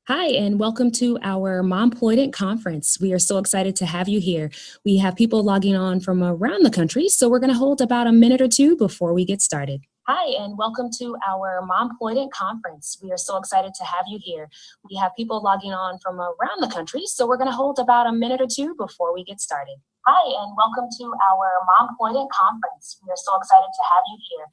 Hi, and welcome to our Momploydent conference. We are so excited to have you here. We have people logging on from around the country, so we're going to hold about a minute or two before we get started. Hi, and welcome to our Momploydent conference. We are so excited to have you here. We have people logging on from around the country, so we're going to hold about a minute or two before we get started. Hi, and welcome to our Momploydent conference. We are so excited to have you here.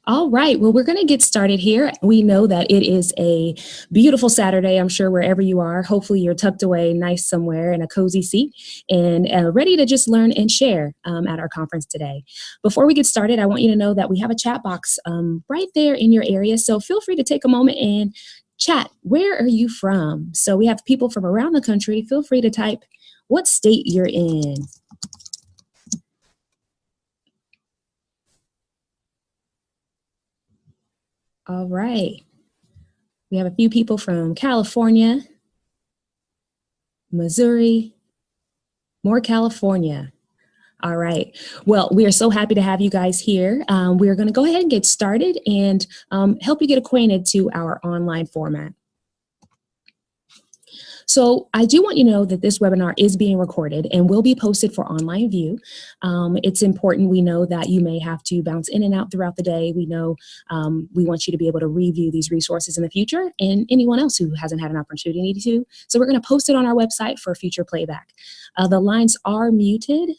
All right. Well, we're going to get started here. We know that it is a beautiful Saturday, I'm sure, wherever you are. Hopefully, you're tucked away nice somewhere in a cozy seat and ready to just learn and share at our conference today. Before we get started, I want you to know that we have a chat box right there in your area. So feel free to take a moment and chat. Where are you from? So we have people from around the country. Feel free to type what state you're in. All right. We have a few people from California, Missouri, more California. All right. Well, we are so happy to have you guys here. We are going to go ahead and get started and help you get acquainted to our online format. So I do want you to know that this webinar is being recorded and will be posted for online view. It's important we know that you may have to bounce in and out throughout the day. We know we want you to be able to review these resources in the future and anyone else who hasn't had an opportunity to. So we're going to post it on our website for future playback. The lines are muted,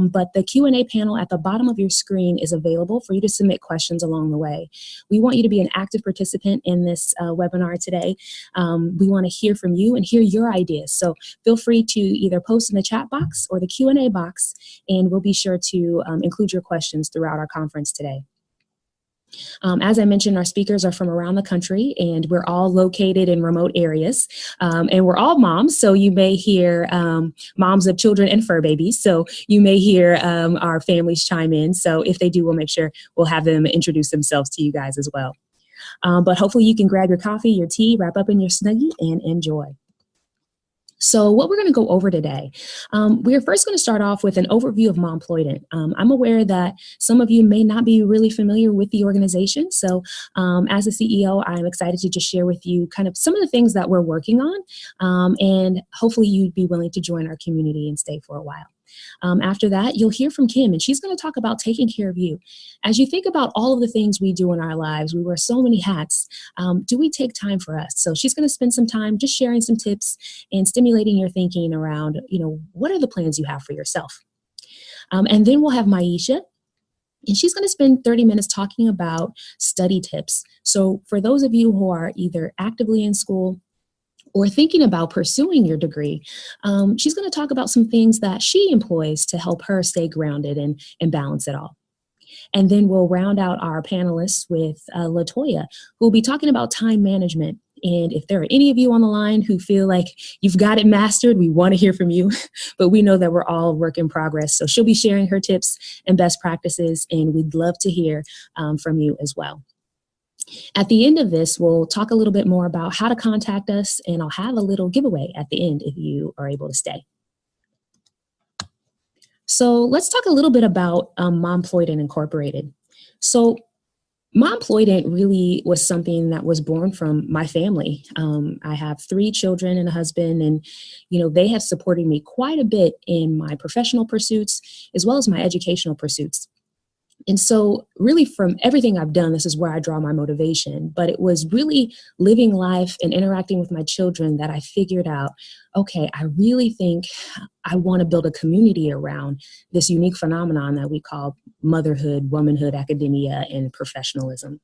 but the Q&A panel at the bottom of your screen is available for you to submit questions along the way. We want you to be an active participant in this webinar today. We want to hear from you and hear your ideas. So feel free to either post in the chat box or the Q&A box, and we'll be sure to include your questions throughout our conference today. As I mentioned, our speakers are from around the country, and we're all located in remote areas, and we're all moms, so you may hear moms of children and fur babies, so you may hear our families chime in. So if they do, we'll make sure we'll have them introduce themselves to you guys as well. But hopefully you can grab your coffee, your tea, wrap up in your Snuggie, and enjoy. So what we're going to go over today, we're first going to start off with an overview of Momploydent. I'm aware that some of you may not be really familiar with the organization. So as a CEO, I'm excited to just share with you kind of some of the things that we're working on. And hopefully you'd be willing to join our community and stay for a while. After that, you'll hear from Kim, and she's going to talk about taking care of you. As you think about all of the things we do in our lives, we wear so many hats. Do we take time for us? So she's going to spend some time just sharing some tips and stimulating your thinking around, what are the plans you have for yourself? And then we'll have Maisha, and she's going to spend 30 minutes talking about study tips. So for those of you who are either actively in school or thinking about pursuing your degree, she's going to talk about some things that she employs to help her stay grounded and balance it all. And then we'll round out our panelists with LaToya, who will be talking about time management. And if there are any of you on the line who feel like you've got it mastered, we want to hear from you. But we know that we're all work in progress. So she'll be sharing her tips and best practices, and we'd love to hear from you as well. At the end of this, we'll talk a little bit more about how to contact us, and I'll have a little giveaway at the end if you are able to stay. So let's talk a little bit about Momploydent Incorporated. So Momploydent really was something that was born from my family. I have 3 children and a husband, and they have supported me quite a bit in my professional pursuits as well as my educational pursuits. And so really from everything I've done, this is where I draw my motivation. But it was really living life and interacting with my children that I figured out, okay, I really think I want to build a community around this unique phenomenon that we call motherhood, womanhood, academia, and professionalism.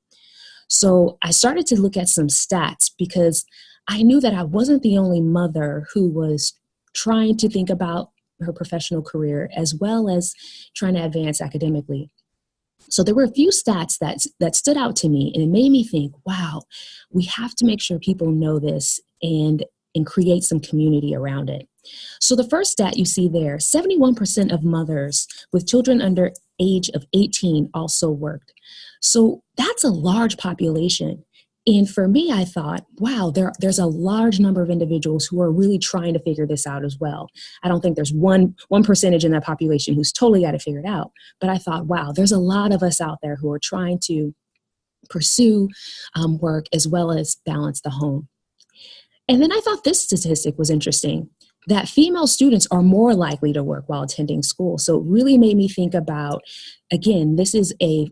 So I started to look at some stats because I knew that I wasn't the only mother who was trying to think about her professional career as well as trying to advance academically. So there were a few stats that stood out to me, and it made me think, wow, we have to make sure people know this and create some community around it. So the first stat you see there, 71% of mothers with children under age of 18 also worked. So that's a large population. And for me, I thought, wow, there's a large number of individuals who are really trying to figure this out as well. I don't think there's one percentage in that population who's totally got it figured out. But I thought, wow, there's a lot of us out there who are trying to pursue work as well as balance the home. And then I thought this statistic was interesting, that female students are more likely to work while attending school. So it really made me think about, again, this is a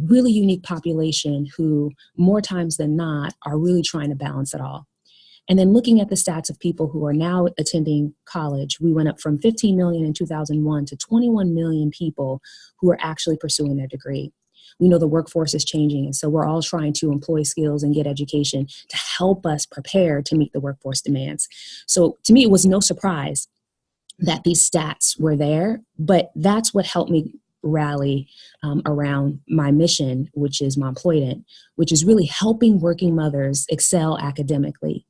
really unique population who more times than not are really trying to balance it all. And then looking at the stats of people who are now attending college, we went up from 15 million in 2001 to 21 million people who are actually pursuing their degree. We know the workforce is changing, and so we're all trying to employ skills and get education to help us prepare to meet the workforce demands. So to me, it was no surprise that these stats were there, but that's what helped me rally around my mission, which is Momploydent, which is really helping working mothers excel academically.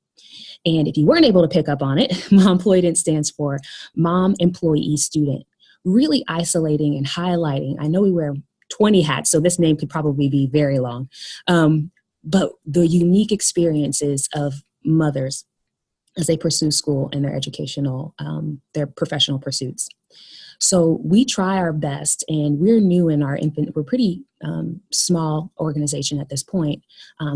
And if you weren't able to pick up on it, Momploydent stands for Mom Employee Student, really isolating and highlighting. I know we wear 20 hats, so this name could probably be very long, but the unique experiences of mothers as they pursue school and their professional pursuits. So we try our best, and we're new in we're pretty small organization at this point.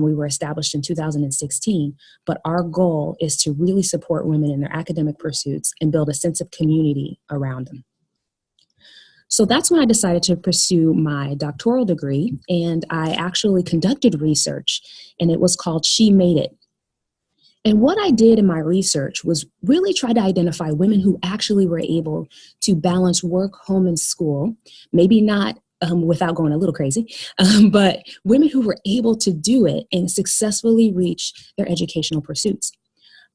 We were established in 2016, but our goal is to really support women in their academic pursuits and build a sense of community around them. So that's when I decided to pursue my doctoral degree, and I actually conducted research, and it was called She Made It. And what I did in my research was really try to identify women who actually were able to balance work, home, and school, maybe not without going a little crazy, but women who were able to do it and successfully reach their educational pursuits.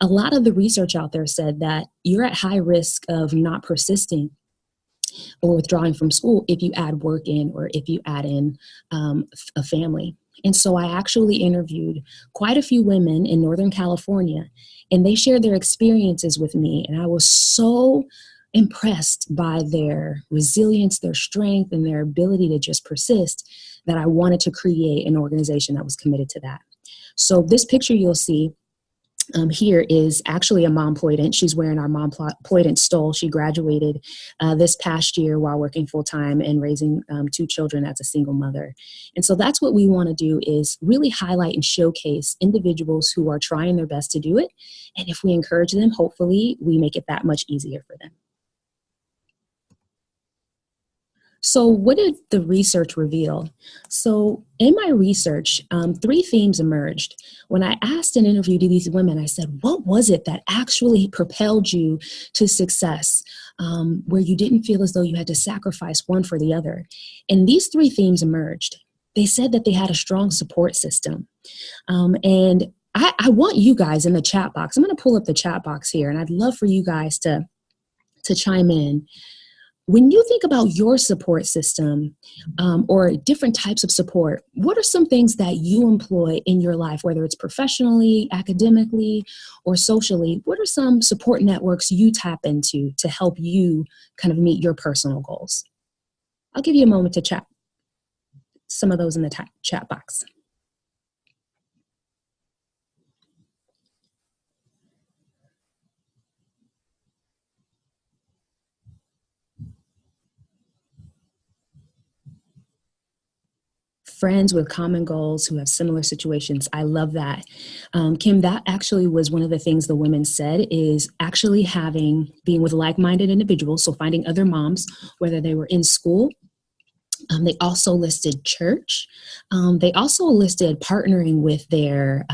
A lot of the research out there said that you're at high risk of not persisting or withdrawing from school if you add work in or if you add in a family. And so I actually interviewed quite a few women in Northern California, and they shared their experiences with me. And I was so impressed by their resilience, their strength, and their ability to just persist that I wanted to create an organization that was committed to that. So this picture you'll see here is actually a Momploydent. She's wearing our Momploydent stole. She graduated this past year while working full-time and raising 2 children as a single mother. And so that's what we want to do, is really highlight and showcase individuals who are trying their best to do it. And if we encourage them, hopefully we make it that much easier for them. So what did the research reveal? So in my research, 3 themes emerged. When I asked and interviewed these women, I said, what was it that actually propelled you to success, where you didn't feel as though you had to sacrifice one for the other? And these 3 themes emerged. They said that they had a strong support system. And I want you guys in the chat box. I'm going to pull up the chat box here, and I'd love for you guys to chime in. When you think about your support system or different types of support, what are some things that you employ in your life, whether it's professionally, academically, or socially? What are some support networks you tap into to help you kind of meet your personal goals? I'll give you a moment to chat some of those in the chat box. Friends with common goals who have similar situations. I love that. Kim, that actually was one of the things the women said, is actually being with like-minded individuals. So finding other moms, whether they were in school They also listed church. They also listed partnering with their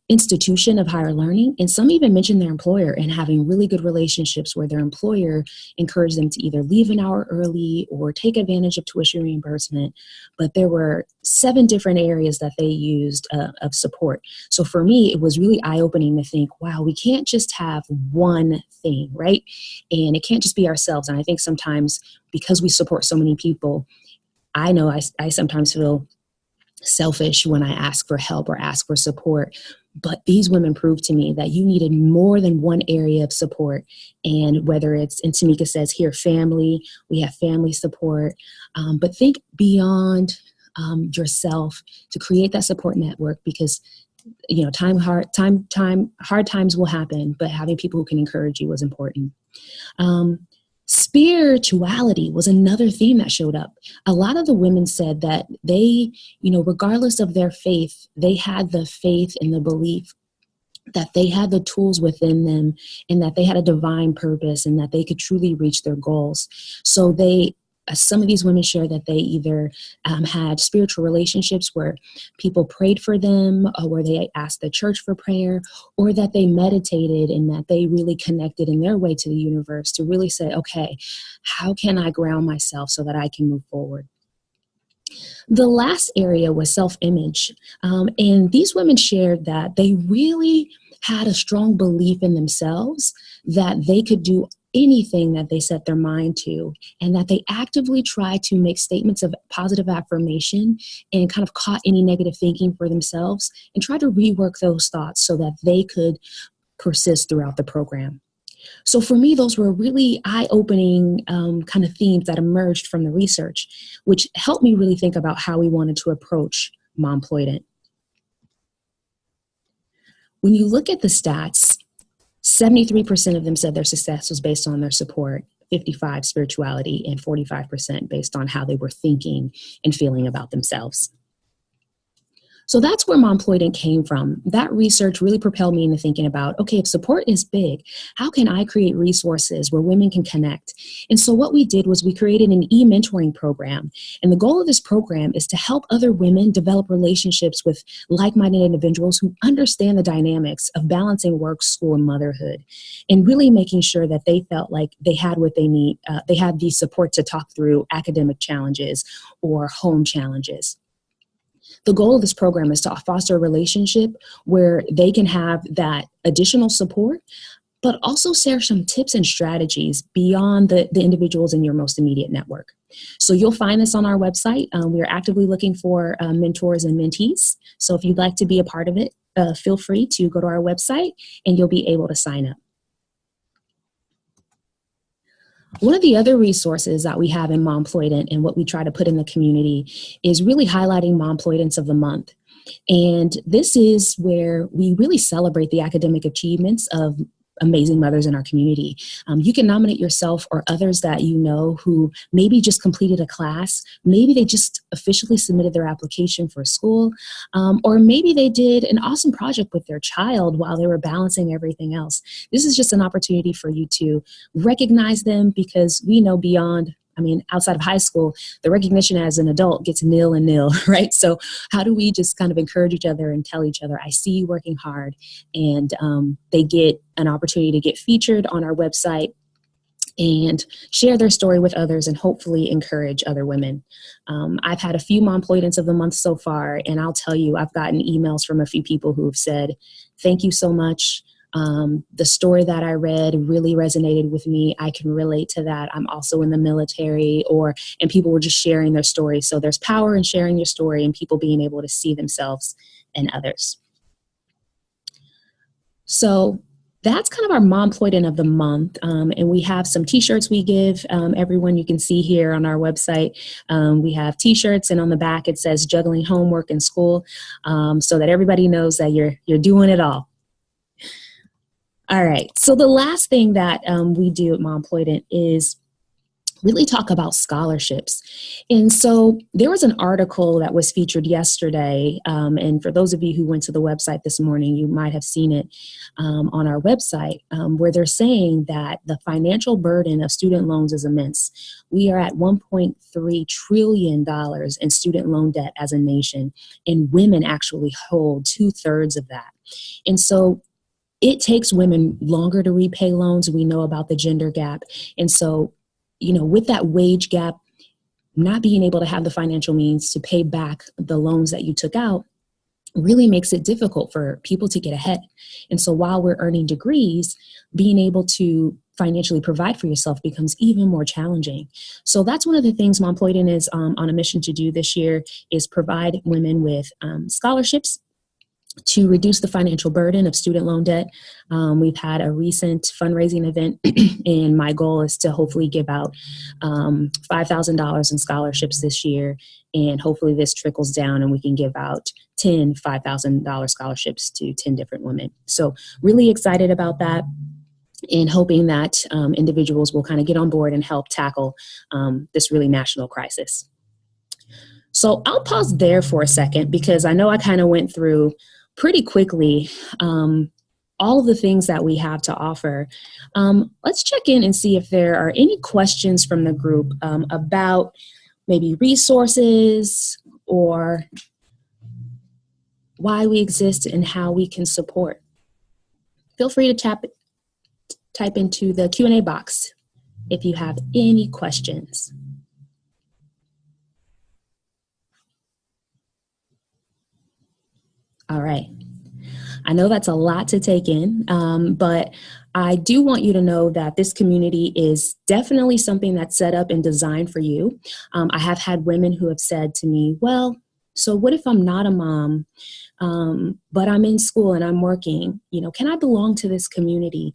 institution of higher learning, and some even mentioned their employer and having really good relationships where their employer encouraged them to either leave an hour early or take advantage of tuition reimbursement. But there were 7 different areas that they used of support. So for me, it was really eye-opening to think, wow, we can't just have one thing, right? And it can't just be ourselves. And I think sometimes because we support so many people, I know I sometimes feel selfish when I ask for help or ask for support. But these women proved to me that you needed more than one area of support. And whether it's, and Tamika says here, family, we have family support, but think beyond yourself to create that support network, because hard times will happen, but having people who can encourage you was important. Spirituality was another theme that showed up. A lot of the women said that they, regardless of their faith, they had the faith and the belief that they had the tools within them and that they had a divine purpose and that they could truly reach their goals. So some of these women share that they either had spiritual relationships where people prayed for them, or where they asked the church for prayer, or that they meditated and that they really connected in their way to the universe to really say, okay, how can I ground myself so that I can move forward? The last area was self-image. And these women shared that they really had a strong belief in themselves, that they could do anything that they set their mind to, and that they actively try to make statements of positive affirmation and kind of caught any negative thinking for themselves and try to rework those thoughts so that they could persist throughout the program. So for me, those were really eye-opening kind of themes that emerged from the research, which helped me really think about how we wanted to approach Momploydent. When you look at the stats, 73% of them said their success was based on their support, 55% spirituality, and 45% based on how they were thinking and feeling about themselves. So that's where Momploydent came from. That research really propelled me into thinking about, okay, if support is big, how can I create resources where women can connect? And so what we did was we created an e-mentoring program. And the goal of this program is to help other women develop relationships with like-minded individuals who understand the dynamics of balancing work, school, and motherhood, and really making sure that they felt like they had what they need. They had the support to talk through academic challenges or home challenges. The goal of this program is to foster a relationship where they can have that additional support, but also share some tips and strategies beyond the individuals in your most immediate network. So you'll find this on our website. We are actively looking for mentors and mentees. So if you'd like to be a part of it, feel free to go to our website and you'll be able to sign up. One of the other resources that we have in Momploydent and what we try to put in the community is really highlighting Momploydents of the month. And this is where we really celebrate the academic achievements of amazing mothers in our community. You can nominate yourself or others that you know who maybe just completed a class, maybe they just officially submitted their application for school, or maybe they did an awesome project with their child while they were balancing everything else. This is just an opportunity for you to recognize them, because we know outside of high school, the recognition as an adult gets nil and nil, right? So how do we just kind of encourage each other and tell each other, I see you working hard, and they get an opportunity to get featured on our website and share their story with others and hopefully encourage other women. I've had a few Momploydents of the month so far, and I'll tell you, I've gotten emails from a few people who have said, thank you so much. The story that I read really resonated with me. I can relate to that. I'm also in the military, and people were just sharing their story. So there's power in sharing your story and people being able to see themselves in others. So that's kind of our Momploydent of the month. And we have some t-shirts we give everyone. You can see here on our website. We have t-shirts, and on the back it says juggling homework and school, so that everybody knows that you're doing it all. All right, so the last thing that we do at Momploydent is really talk about scholarships. And so there was an article that was featured yesterday. And for those of you who went to the website this morning, you might have seen it on our website, where they're saying that the financial burden of student loans is immense. We are at $1.3 trillion in student loan debt as a nation, and women actually hold 2/3 of that. And so it takes women longer to repay loans. We know about the gender gap. And so, with that wage gap, not being able to have the financial means to pay back the loans that you took out really makes it difficult for people to get ahead. And so while we're earning degrees, being able to financially provide for yourself becomes even more challenging. So that's one of the things Momploydent is on a mission to do this year, is provide women with scholarships to reduce the financial burden of student loan debt. We've had a recent fundraising event, and my goal is to hopefully give out $5,000 in scholarships this year. And hopefully this trickles down and we can give out 10 $5,000 scholarships to 10 different women. So really excited about that, and hoping that individuals will kind of get on board and help tackle this really national crisis. So I'll pause there for a second, because I know I kind of went through pretty quickly all of the things that we have to offer. Let's check in and see if there are any questions from the group about maybe resources or why we exist and how we can support. Feel free to type into the Q&A box if you have any questions. All right. I know that's a lot to take in, but I do want you to know that this community is definitely something that's set up and designed for you. I have had women who have said to me, well, so what if I'm not a mom, but I'm in school and I'm working? Can I belong to this community?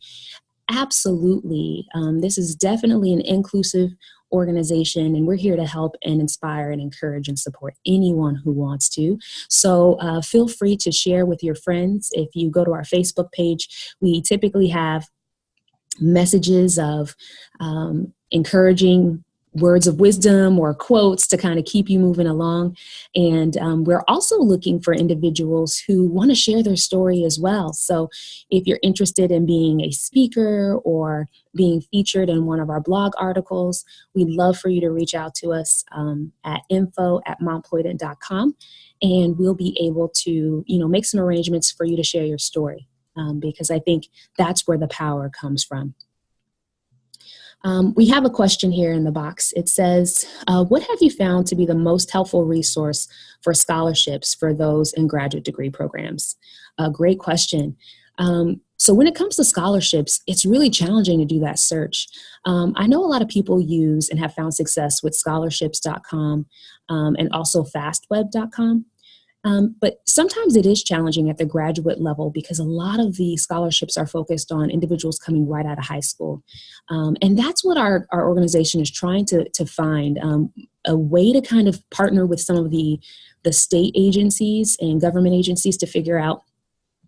Absolutely. This is definitely an inclusive organization, and we're here to help and inspire and encourage and support anyone who wants to. So feel free to share with your friends. If you go to our Facebook page, we typically have messages of encouraging words of wisdom or quotes to kind of keep you moving along. And we're also looking for individuals who want to share their story as well. So if you're interested in being a speaker or being featured in one of our blog articles, we'd love for you to reach out to us at info@momploydent.com, and we'll be able to, make some arrangements for you to share your story, because I think that's where the power comes from. We have a question here in the box. It says, what have you found to be the most helpful resource for scholarships for those in graduate degree programs? Great question. So when it comes to scholarships, it's really challenging to do that search. I know a lot of people use and have found success with scholarships.com and also fastweb.com. But sometimes it is challenging at the graduate level, because a lot of the scholarships are focused on individuals coming right out of high school. And that's what our organization is trying to find, a way to kind of partner with some of the state agencies and government agencies to figure out,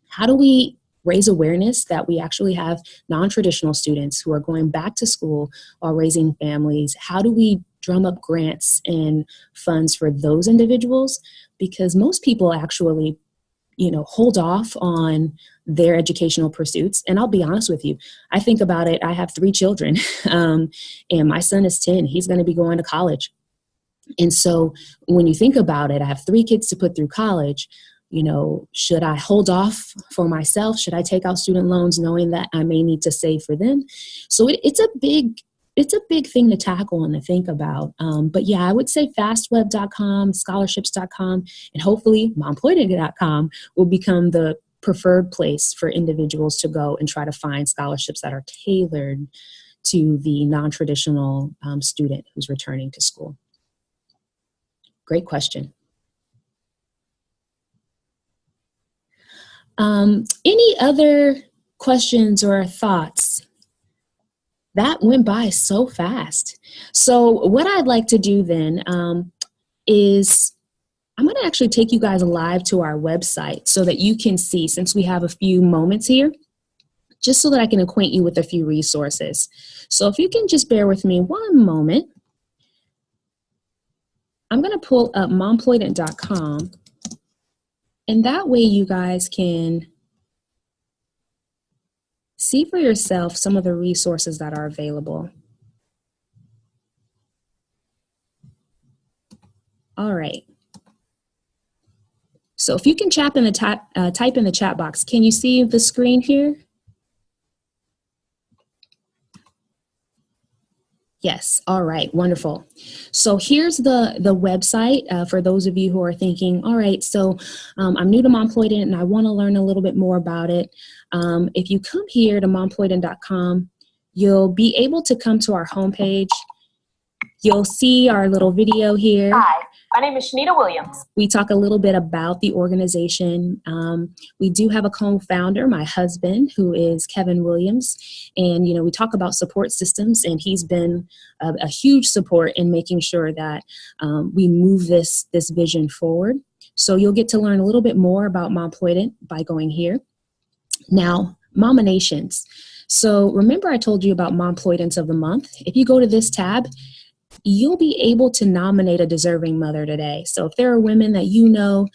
how do we raise awareness that we actually have non-traditional students who are going back to school while raising families? How do we drum up grants and funds for those individuals? Because most people actually, hold off on their educational pursuits. And I'll be honest with you, I think about it. I have 3 children, and my son is 10. He's going to be going to college. And so when you think about it, I have 3 kids to put through college. Should I hold off for myself? Should I take out student loans knowing that I may need to save for them? So it's a big thing to tackle and to think about. But yeah, I would say fastweb.com, scholarships.com, and hopefully momploydent.com will become the preferred place for individuals to go and try to find scholarships that are tailored to the non-traditional student who's returning to school. Great question. Any other questions or thoughts? That went by so fast. So what I'd like to do then is I'm going to actually take you guys live to our website so that you can see, since we have a few moments here, just so that I can acquaint you with a few resources. So if you can just bear with me one moment, I'm going to pull up momploydent.com, and that way you guys can see for yourself some of the resources that are available. All right. So if you can type in the chat box, can you see the screen here? Yes. All right. Wonderful. So here's the website for those of you who are thinking, all right, so I'm new to Momploydent and I want to learn a little bit more about it. If you come here to momploydent.com, you'll be able to come to our homepage. You'll see our little video here. Hi, my name is Shanita Williams. We talk a little bit about the organization. We do have a co-founder, my husband, who is Kevin Williams. And, you know, we talk about support systems, and he's been a huge support in making sure that we move this vision forward. So you'll get to learn a little bit more about Momploydent by going here. Now, Mominations. So remember I told you about Momploydents of the Month. If you go to this tab, you'll be able to nominate a deserving mother today. So if there are women that you know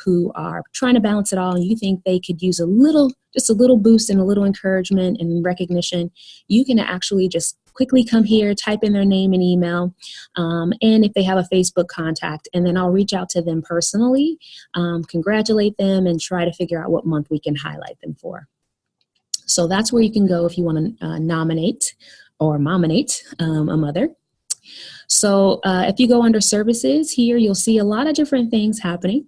who are trying to balance it all and you think they could use just a little boost and a little encouragement and recognition, you can actually just quickly come here, type in their name and email, and if they have a Facebook contact, and then I'll reach out to them personally, congratulate them, and try to figure out what month we can highlight them for. So that's where you can go if you want to nominate or mominate a mother. So if you go under services here, you'll see a lot of different things happening.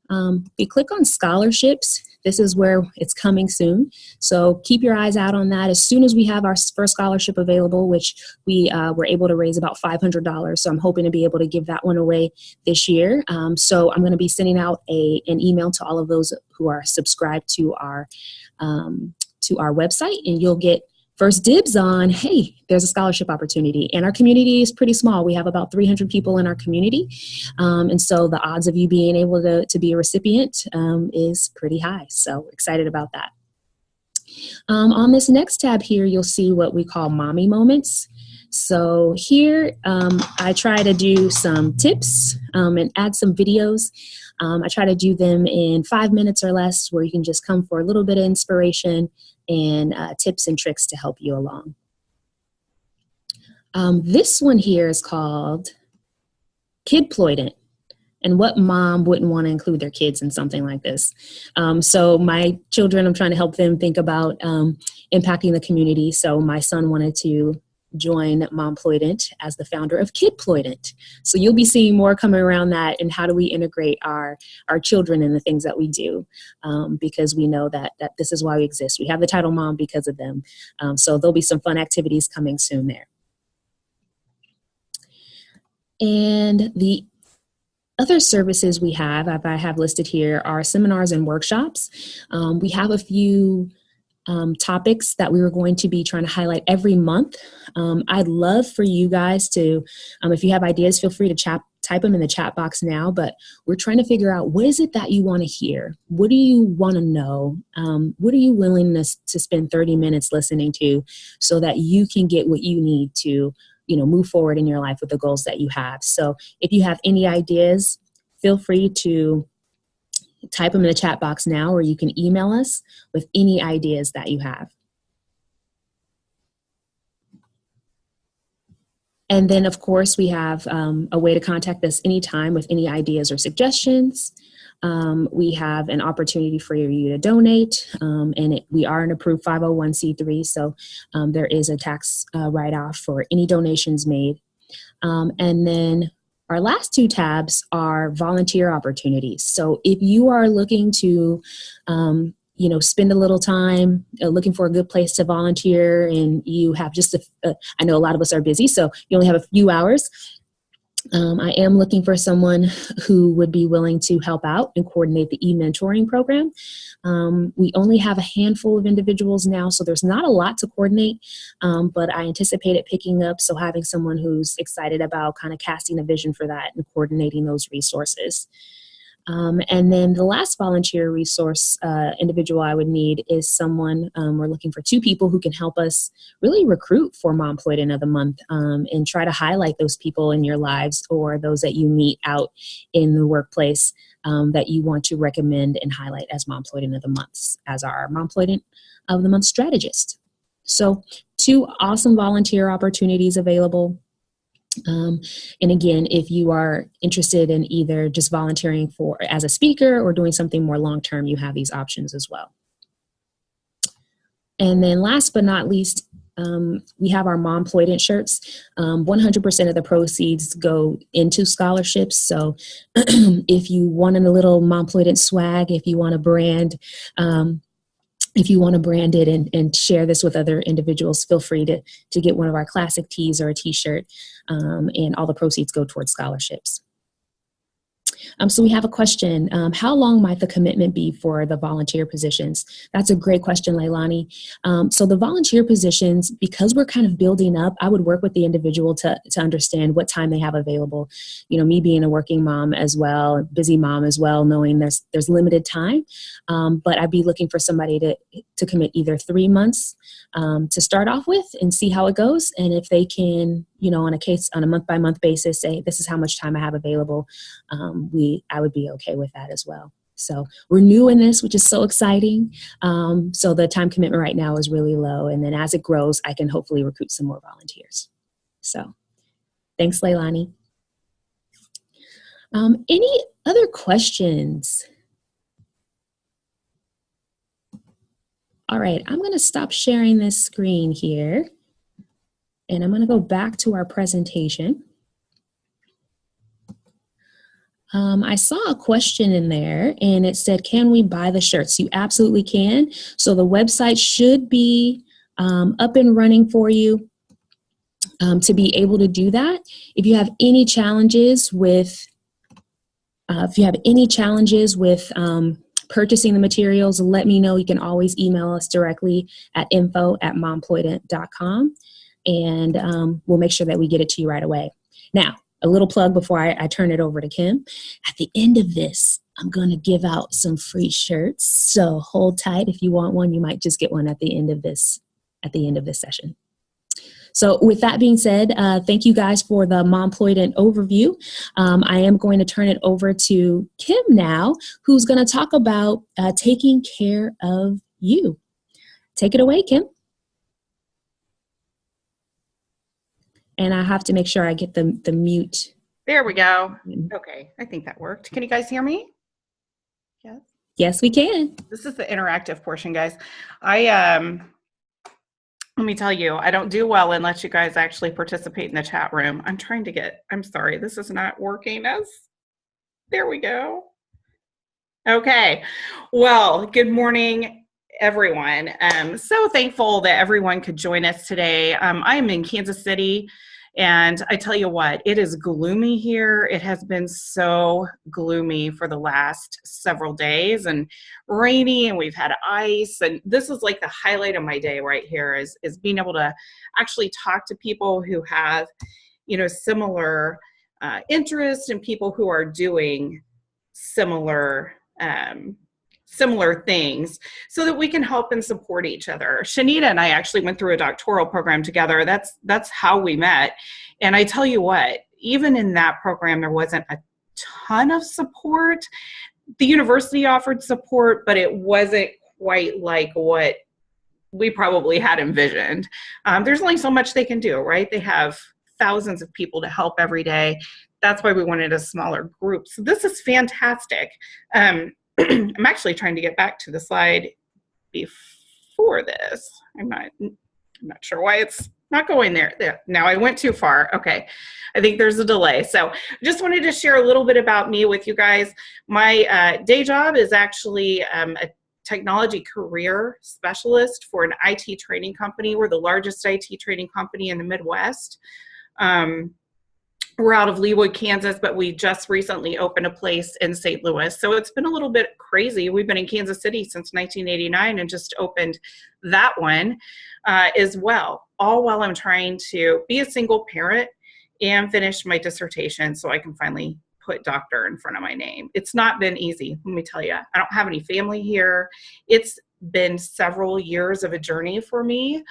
If you click on scholarships, this is where it's coming soon. So keep your eyes out on that. As soon as we have our first scholarship available, which we were able to raise about $500. So I'm hoping to be able to give that one away this year. So I'm going to be sending out an email to all of those who are subscribed to our website, and you'll get first dibs on, hey, there's a scholarship opportunity. And our community is pretty small. We have about 300 people in our community. And so the odds of you being able to be a recipient is pretty high. So excited about that. On this next tab here, you'll see what we call Mommy Moments. So here, I try to do some tips and add some videos. I try to do them in 5 minutes or less, where you can just come for a little bit of inspiration and tips and tricks to help you along. This one here is called Kidploydent, and what mom wouldn't want to include their kids in something like this? So my children, I'm trying to help them think about impacting the community. So my son wanted to join Momploydent as the founder of Kidploydent. So you'll be seeing more coming around that, and how do we integrate our children in the things that we do, because we know that this is why we exist. We have the title mom because of them. So there'll be some fun activities coming soon there. And the other services we have, I have listed here, are seminars and workshops. We have a few topics that we were going to be trying to highlight every month. I'd love for you guys to, if you have ideas, feel free to type them in the chat box now, but we're trying to figure out, what is it that you want to hear? What do you want to know? What are you willing to spend 30 minutes listening to, so that you can get what you need to, move forward in your life with the goals that you have. So if you have any ideas, feel free to type them in the chat box now, or you can email us with any ideas that you have. And then, of course, we have a way to contact us anytime with any ideas or suggestions. We have an opportunity for you to donate, and we are an approved 501c3, so there is a tax write-off for any donations made. And then our last two tabs are volunteer opportunities. So if you are looking to, spend a little time looking for a good place to volunteer, and you have just I know a lot of us are busy, so you only have a few hours. I am looking for someone who would be willing to help out and coordinate the e-mentoring program. We only have a handful of individuals now, so there's not a lot to coordinate, but I anticipate it picking up. So having someone who's excited about kind of casting a vision for that and coordinating those resources. And then the last volunteer resource individual I would need is someone, we're looking for 2 people who can help us really recruit for Momploydent of the Month, and try to highlight those people in your lives or those that you meet out in the workplace that you want to recommend and highlight as Momploydent of the Month, as our Momploydent of the Month strategist. So 2 awesome volunteer opportunities available. And again, if you are interested in either just volunteering for as a speaker or doing something more long-term, you have these options as well. And then last but not least, we have our Momploydent shirts. 100% of the proceeds go into scholarships. So if you want a little Momploydent swag, if you want to brand, it and share this with other individuals, feel free to get one of our classic tees or a t-shirt, and all the proceeds go towards scholarships. So we have a question. How long might the commitment be for the volunteer positions? That's a great question, Leilani. So the volunteer positions, because we're kind of building up, I would work with the individual to understand what time they have available. You know, me being a working mom as well, busy mom as well, knowing there's limited time. But I'd be looking for somebody to commit either 3 months to start off with and see how it goes. And if they can, you know, on a month-by-month basis, say, this is how much time I have available, I would be okay with that as well. So we're new in this, which is so exciting. So the time commitment right now is really low. And then as it grows, I can hopefully recruit some more volunteers. So thanks, Leilani. Any other questions? All right, I'm going to stop sharing this screen here. And I'm going to go back to our presentation. I saw a question in there and it said, can we buy the shirts? You absolutely can. So the website should be up and running for you to be able to do that. If you have any challenges with, purchasing the materials, let me know. You can always email us directly at info@momploydent.com, and we'll make sure that we get it to you right away. Now, a little plug before I turn it over to Kim. At the end of this, I'm going to give out some free shirts. So hold tight. If you want one, you might just get one at the end of this session. So with that being said, thank you guys for the Momploydent overview. I am going to turn it over to Kim now, who's going to talk about taking care of you. Take it away, Kim. And I have to make sure I get the mute. There we go. Okay, I think that worked. Can you guys hear me? Yes. Yes, we can. This is the interactive portion, guys. Let me tell you, I don't do well unless you guys actually participate in the chat room. I'm sorry, this is not working there we go. Okay, well, good morning, everyone. So thankful that everyone could join us today. I am in Kansas City, and I tell you what, it is gloomy here. It has been so gloomy for the last several days and rainy, and we've had ice. And this is like the highlight of my day right here is being able to actually talk to people who have, you know, similar interests and people who are doing similar things so that we can help and support each other. Shanita and I actually went through a doctoral program together. That's how we met. And I tell you what, even in that program, there wasn't a ton of support. The university offered support, but it wasn't quite like what we probably had envisioned. There's only so much they can do, right? They have thousands of people to help every day. That's why we wanted a smaller group. So this is fantastic. I'm actually trying to get back to the slide before this. I'm not sure why it's not going there. Now I went too far. Okay. I think there's a delay. So just wanted to share a little bit about me with you guys. My day job is actually a technology career specialist for an IT training company. We're the largest IT training company in the Midwest. We're out of Leawood, Kansas, but we just recently opened a place in St. Louis. So it's been a little bit crazy. We've been in Kansas City since 1989 and just opened that one as well, all while I'm trying to be a single parent and finish my dissertation so I can finally put doctor in front of my name. It's not been easy, let me tell you. I don't have any family here. It's been several years of a journey for me.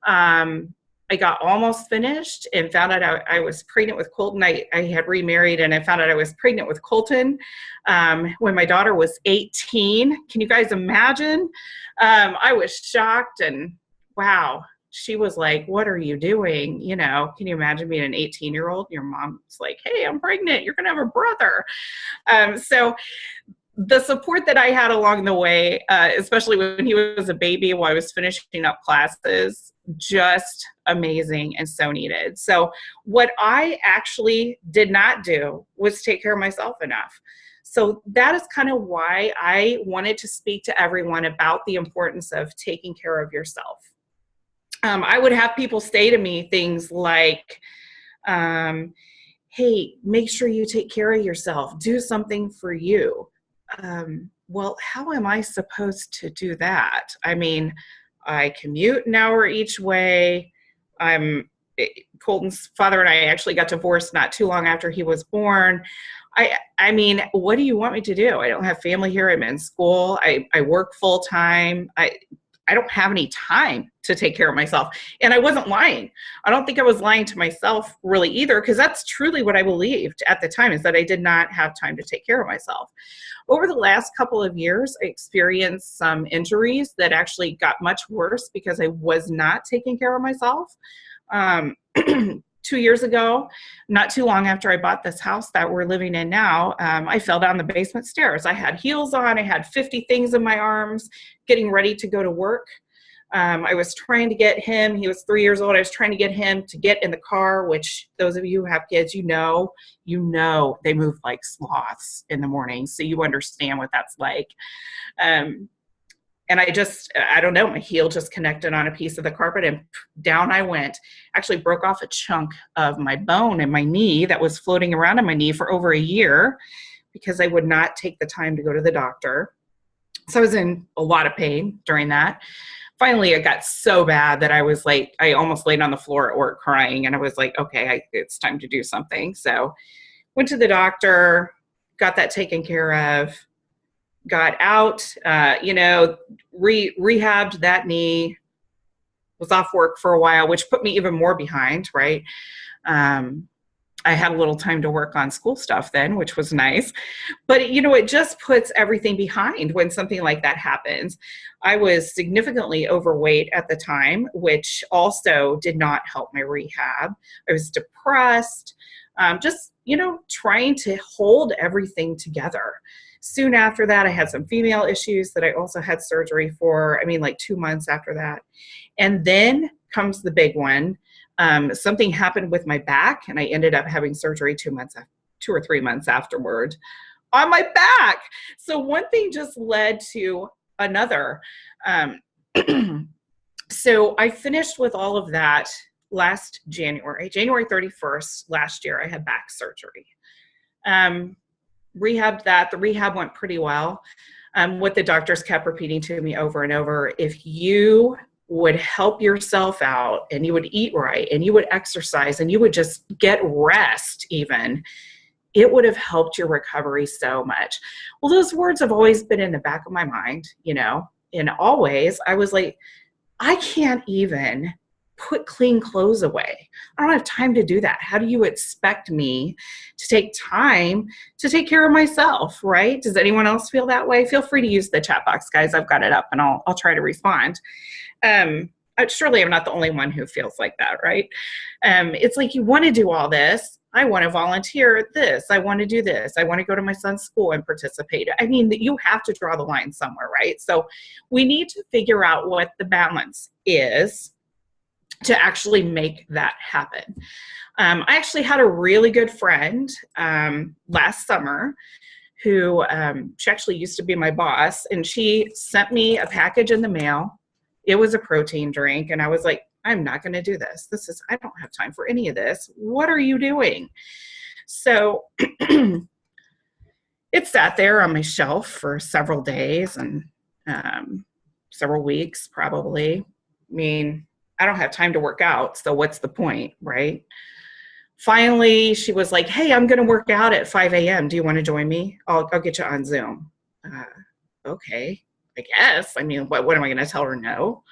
I got almost finished and found out I was pregnant with Colton. I had remarried and I found out I was pregnant with Colton when my daughter was 18. Can you guys imagine? I was shocked, and wow. She was like, what are you doing? You know, can you imagine being an 18-year-old? Your mom's like, hey, I'm pregnant. You're going to have a brother. So the support that I had along the way, especially when he was a baby while I was finishing up classes, just amazing and so needed. So what I actually did not do was take care of myself enough. So that is kind of why I wanted to speak to everyone about the importance of taking care of yourself. I would have people say to me things like, hey, make sure you take care of yourself. Do something for you. Well, how am I supposed to do that? I mean, I commute an hour each way. Colton's father and I actually got divorced not too long after he was born. I mean, what do you want me to do? I don't have family here. I'm in school. I work full time. I don't have any time to take care of myself. And I wasn't lying. I don't think I was lying to myself really either, because that's truly what I believed at the time, is that I did not have time to take care of myself. Over the last couple of years, I experienced some injuries that actually got much worse because I was not taking care of myself. 2 years ago, not too long after I bought this house that we're living in now, I fell down the basement stairs. I had heels on. I had 50 things in my arms, getting ready to go to work. I was trying to get him. He was 3 years old. I was trying to get him to get in the car, which those of you who have kids, you know, they move like sloths in the morning. So you understand what that's like. And I don't know, my heel just connected on a piece of the carpet and down I went. Actually broke off a chunk of my bone in my knee that was floating around in my knee for over a year because I would not take the time to go to the doctor. So I was in a lot of pain during that. Finally, it got so bad that I was like, I almost laid on the floor at work crying. And I was like, okay, it's time to do something. So went to the doctor, got that taken care of. Got out, rehabbed that knee, was off work for a while, which put me even more behind, right? I had a little time to work on school stuff then, which was nice. But, it just puts everything behind when something like that happens. I was significantly overweight at the time, which also did not help my rehab. I was depressed, trying to hold everything together. Soon after that, I had some female issues that I also had surgery for, 2 months after that. And then comes the big one. Something happened with my back, and I ended up having surgery 2 or 3 months afterward on my back. So one thing just led to another. So I finished with all of that last January 31st last year. I had back surgery. Rehabbed that. The rehab went pretty well. What the doctors kept repeating to me over and over, if you would help yourself out and you would eat right and you would exercise and you would just get rest even, it would have helped your recovery so much. Well, those words have always been in the back of my mind, and always I was like, I can't even put clean clothes away. I don't have time to do that. How do you expect me to take time to take care of myself, right? Does anyone else feel that way? Feel free to use the chat box, guys. I've got it up and I'll try to respond. Surely I'm not the only one who feels like that, right? It's like you want to do all this. I want to volunteer at this. I want to do this. I want to go to my son's school and participate. You have to draw the line somewhere, right? So we need to figure out what the balance is to actually make that happen. I actually had a really good friend last summer who she actually used to be my boss, and she sent me a package in the mail. It was a protein drink, and I was like, I'm not going to do this. I don't have time for any of this. What are you doing? So it sat there on my shelf for several days and several weeks probably. I don't have time to work out, so what's the point, right? finally she was like, hey, I'm going to work out at 5 a.m. Do you want to join me? I'll get you on Zoom. Okay, I guess. I mean, what am I going to tell her no?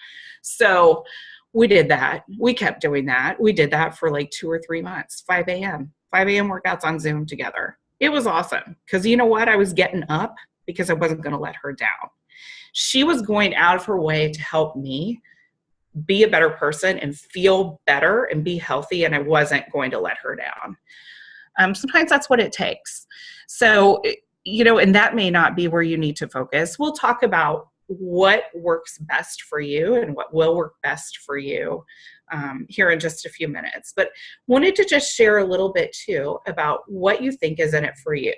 So we did that. We kept doing that. We did that for like 2 or 3 months, 5 a.m. workouts on Zoom together. It was awesome because you know what? I was getting up because I wasn't going to let her down. She was going out of her way to help me be a better person and feel better and be healthy, and I wasn't going to let her down. Sometimes that's what it takes. So, and that may not be where you need to focus. We'll talk about what works best for you and what will work best for you here in just a few minutes. But wanted to just share a little bit too about what you think is in it for you.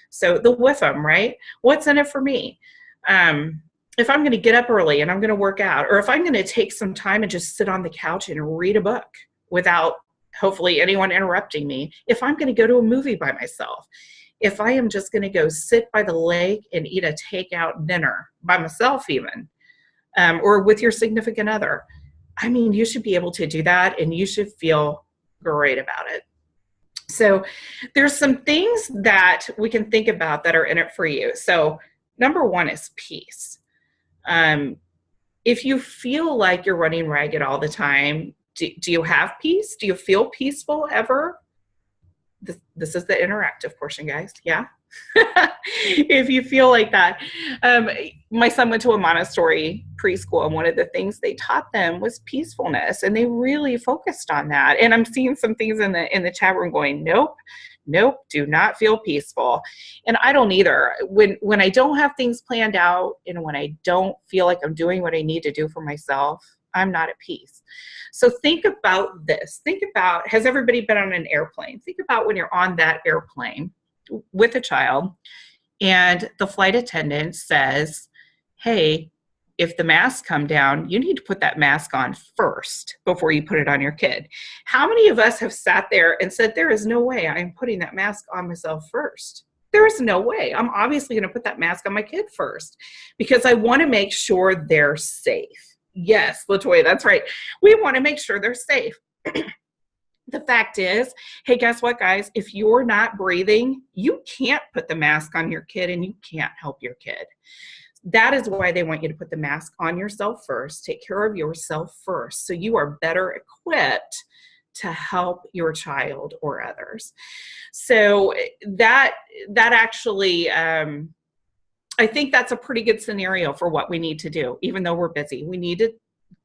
So the WIFM, right? What's in it for me? If I'm going to get up early and I'm going to work out, or if I'm going to take some time and just sit on the couch and read a book without hopefully anyone interrupting me, if I'm going to go to a movie by myself, if I am just going to go sit by the lake and eat a takeout dinner by myself even, or with your significant other, I mean, you should be able to do that and you should feel great about it. So there's some things that we can think about that are in it for you. So number one is peace. If you feel like you're running ragged all the time, do you have peace? Do you feel peaceful ever? This is the interactive portion, guys. Yeah. If you feel like that. My son went to a Montessori preschool, and one of the things they taught them was peacefulness, and they really focused on that. And I'm seeing some things in the chat room going, nope, do not feel peaceful. And I don't either. When I don't have things planned out and when I don't feel like I'm doing what I need to do for myself, I'm not at peace. So think about this. Think about, has everybody been on an airplane? Think about when you're on that airplane with a child and the flight attendant says, hey, if the masks come down, you need to put that mask on first before you put it on your kid. How many of us have sat there and said, there is no way I'm putting that mask on myself first? There is no way. I'm obviously going to put that mask on my kid first because I want to make sure they're safe. Yes, LaToya, that's right. We want to make sure they're safe. The fact is, hey, guess what, guys? If you're not breathing, you can't put the mask on your kid and you can't help your kid. That is why they want you to put the mask on yourself first. Take care of yourself first so you are better equipped to help your child or others. So that actually, I think that's a pretty good scenario for what we need to do, even though we're busy. We need to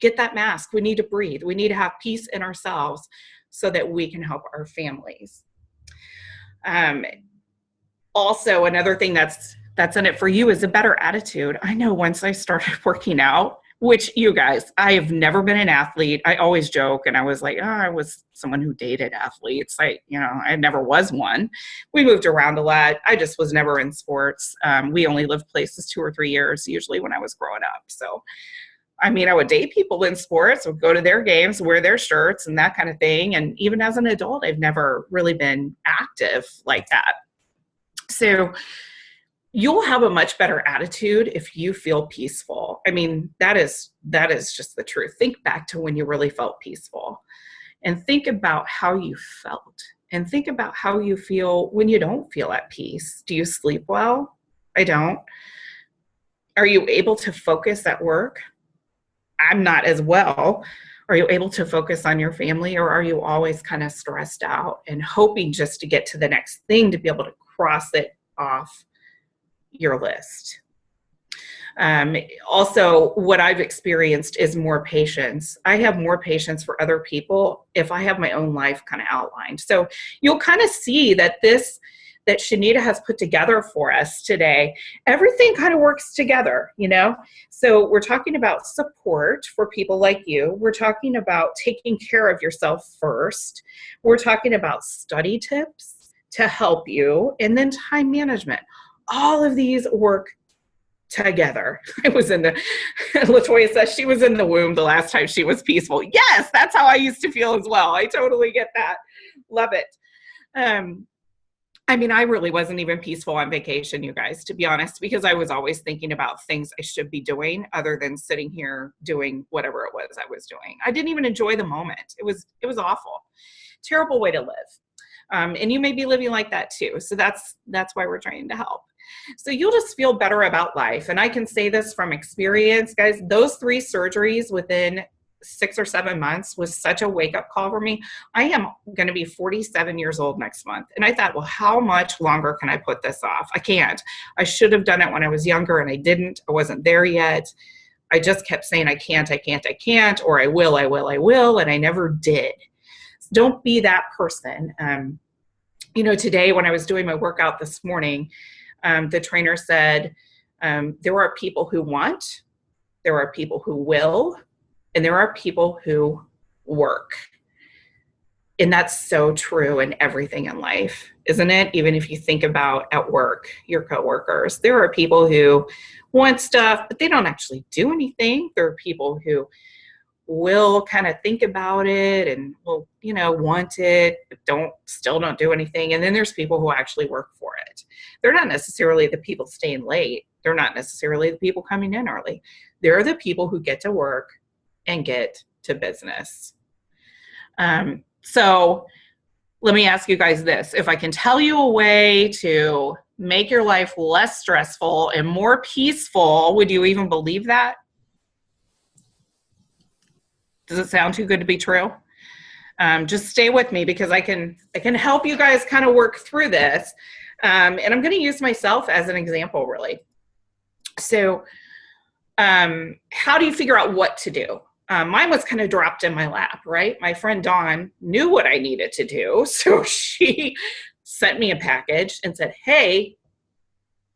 get that mask. We need to breathe. We need to have peace in ourselves so that we can help our families. Also, another thing that's in it for you is a better attitude. I know once I started working out, which you guys, I have never been an athlete. I always joke and I was like, I was someone who dated athletes. I never was one. We moved around a lot. I just was never in sports. We only lived places 2 or 3 years, usually when I was growing up. So, I mean, I would date people in sports, would go to their games, wear their shirts and that kind of thing. And even as an adult, I've never really been active like that. So you'll have a much better attitude if you feel peaceful. I mean, that is just the truth. Think back to when you really felt peaceful and think about how you felt and think about how you feel when you don't feel at peace. Do you sleep well? I don't. Are you able to focus at work? I'm not as well. Are you able to focus on your family, or are you always kind of stressed out and hoping just to get to the next thing to be able to cross it off your list? Also, what I've experienced is more patience. I have more patience for other people if I have my own life kind of outlined. So you'll kind of see that that Shanita has put together for us today, everything kind of works together, So we're talking about support for people like you. We're talking about taking care of yourself first. We're talking about study tips to help you, and then time management. All of these work together. LaToya says she was in the womb the last time she was peaceful. Yes, that's how I used to feel as well. I totally get that. Love it. I mean, I really wasn't even peaceful on vacation, you guys, to be honest, because I was always thinking about things I should be doing other than sitting here doing whatever it was I was doing. I didn't even enjoy the moment. It was awful. Terrible way to live. And you may be living like that too. So that's why we're trying to help. So you'll just feel better about life. And I can say this from experience, guys, those 3 surgeries within 6 or 7 months was such a wake-up call for me. I am going to be 47 years old next month. And I thought, well, how much longer can I put this off? I can't. I should have done it when I was younger, and I didn't. I wasn't there yet. I just kept saying, I can't, or I will, and I never did. So don't be that person. Today when I was doing my workout this morning, the trainer said, there are people who want, there are people who will, and there are people who work. And that's so true in everything in life, isn't it? Even if you think about at work, your coworkers, there are people who want stuff, but they don't actually do anything. There are people who will kind of think about it and will, want it, but still don't do anything. And then there's people who actually work for it. They're not necessarily the people staying late. They're not necessarily the people coming in early. They're the people who get to work and get to business. So let me ask you guys this. If I can tell you a way to make your life less stressful and more peaceful, would you even believe that? Does it sound too good to be true? Just stay with me because I can help you guys kind of work through this. And I'm going to use myself as an example, really. So how do you figure out what to do? Mine was kind of dropped in my lap, right? My friend Dawn knew what I needed to do. So she sent me a package and said, hey,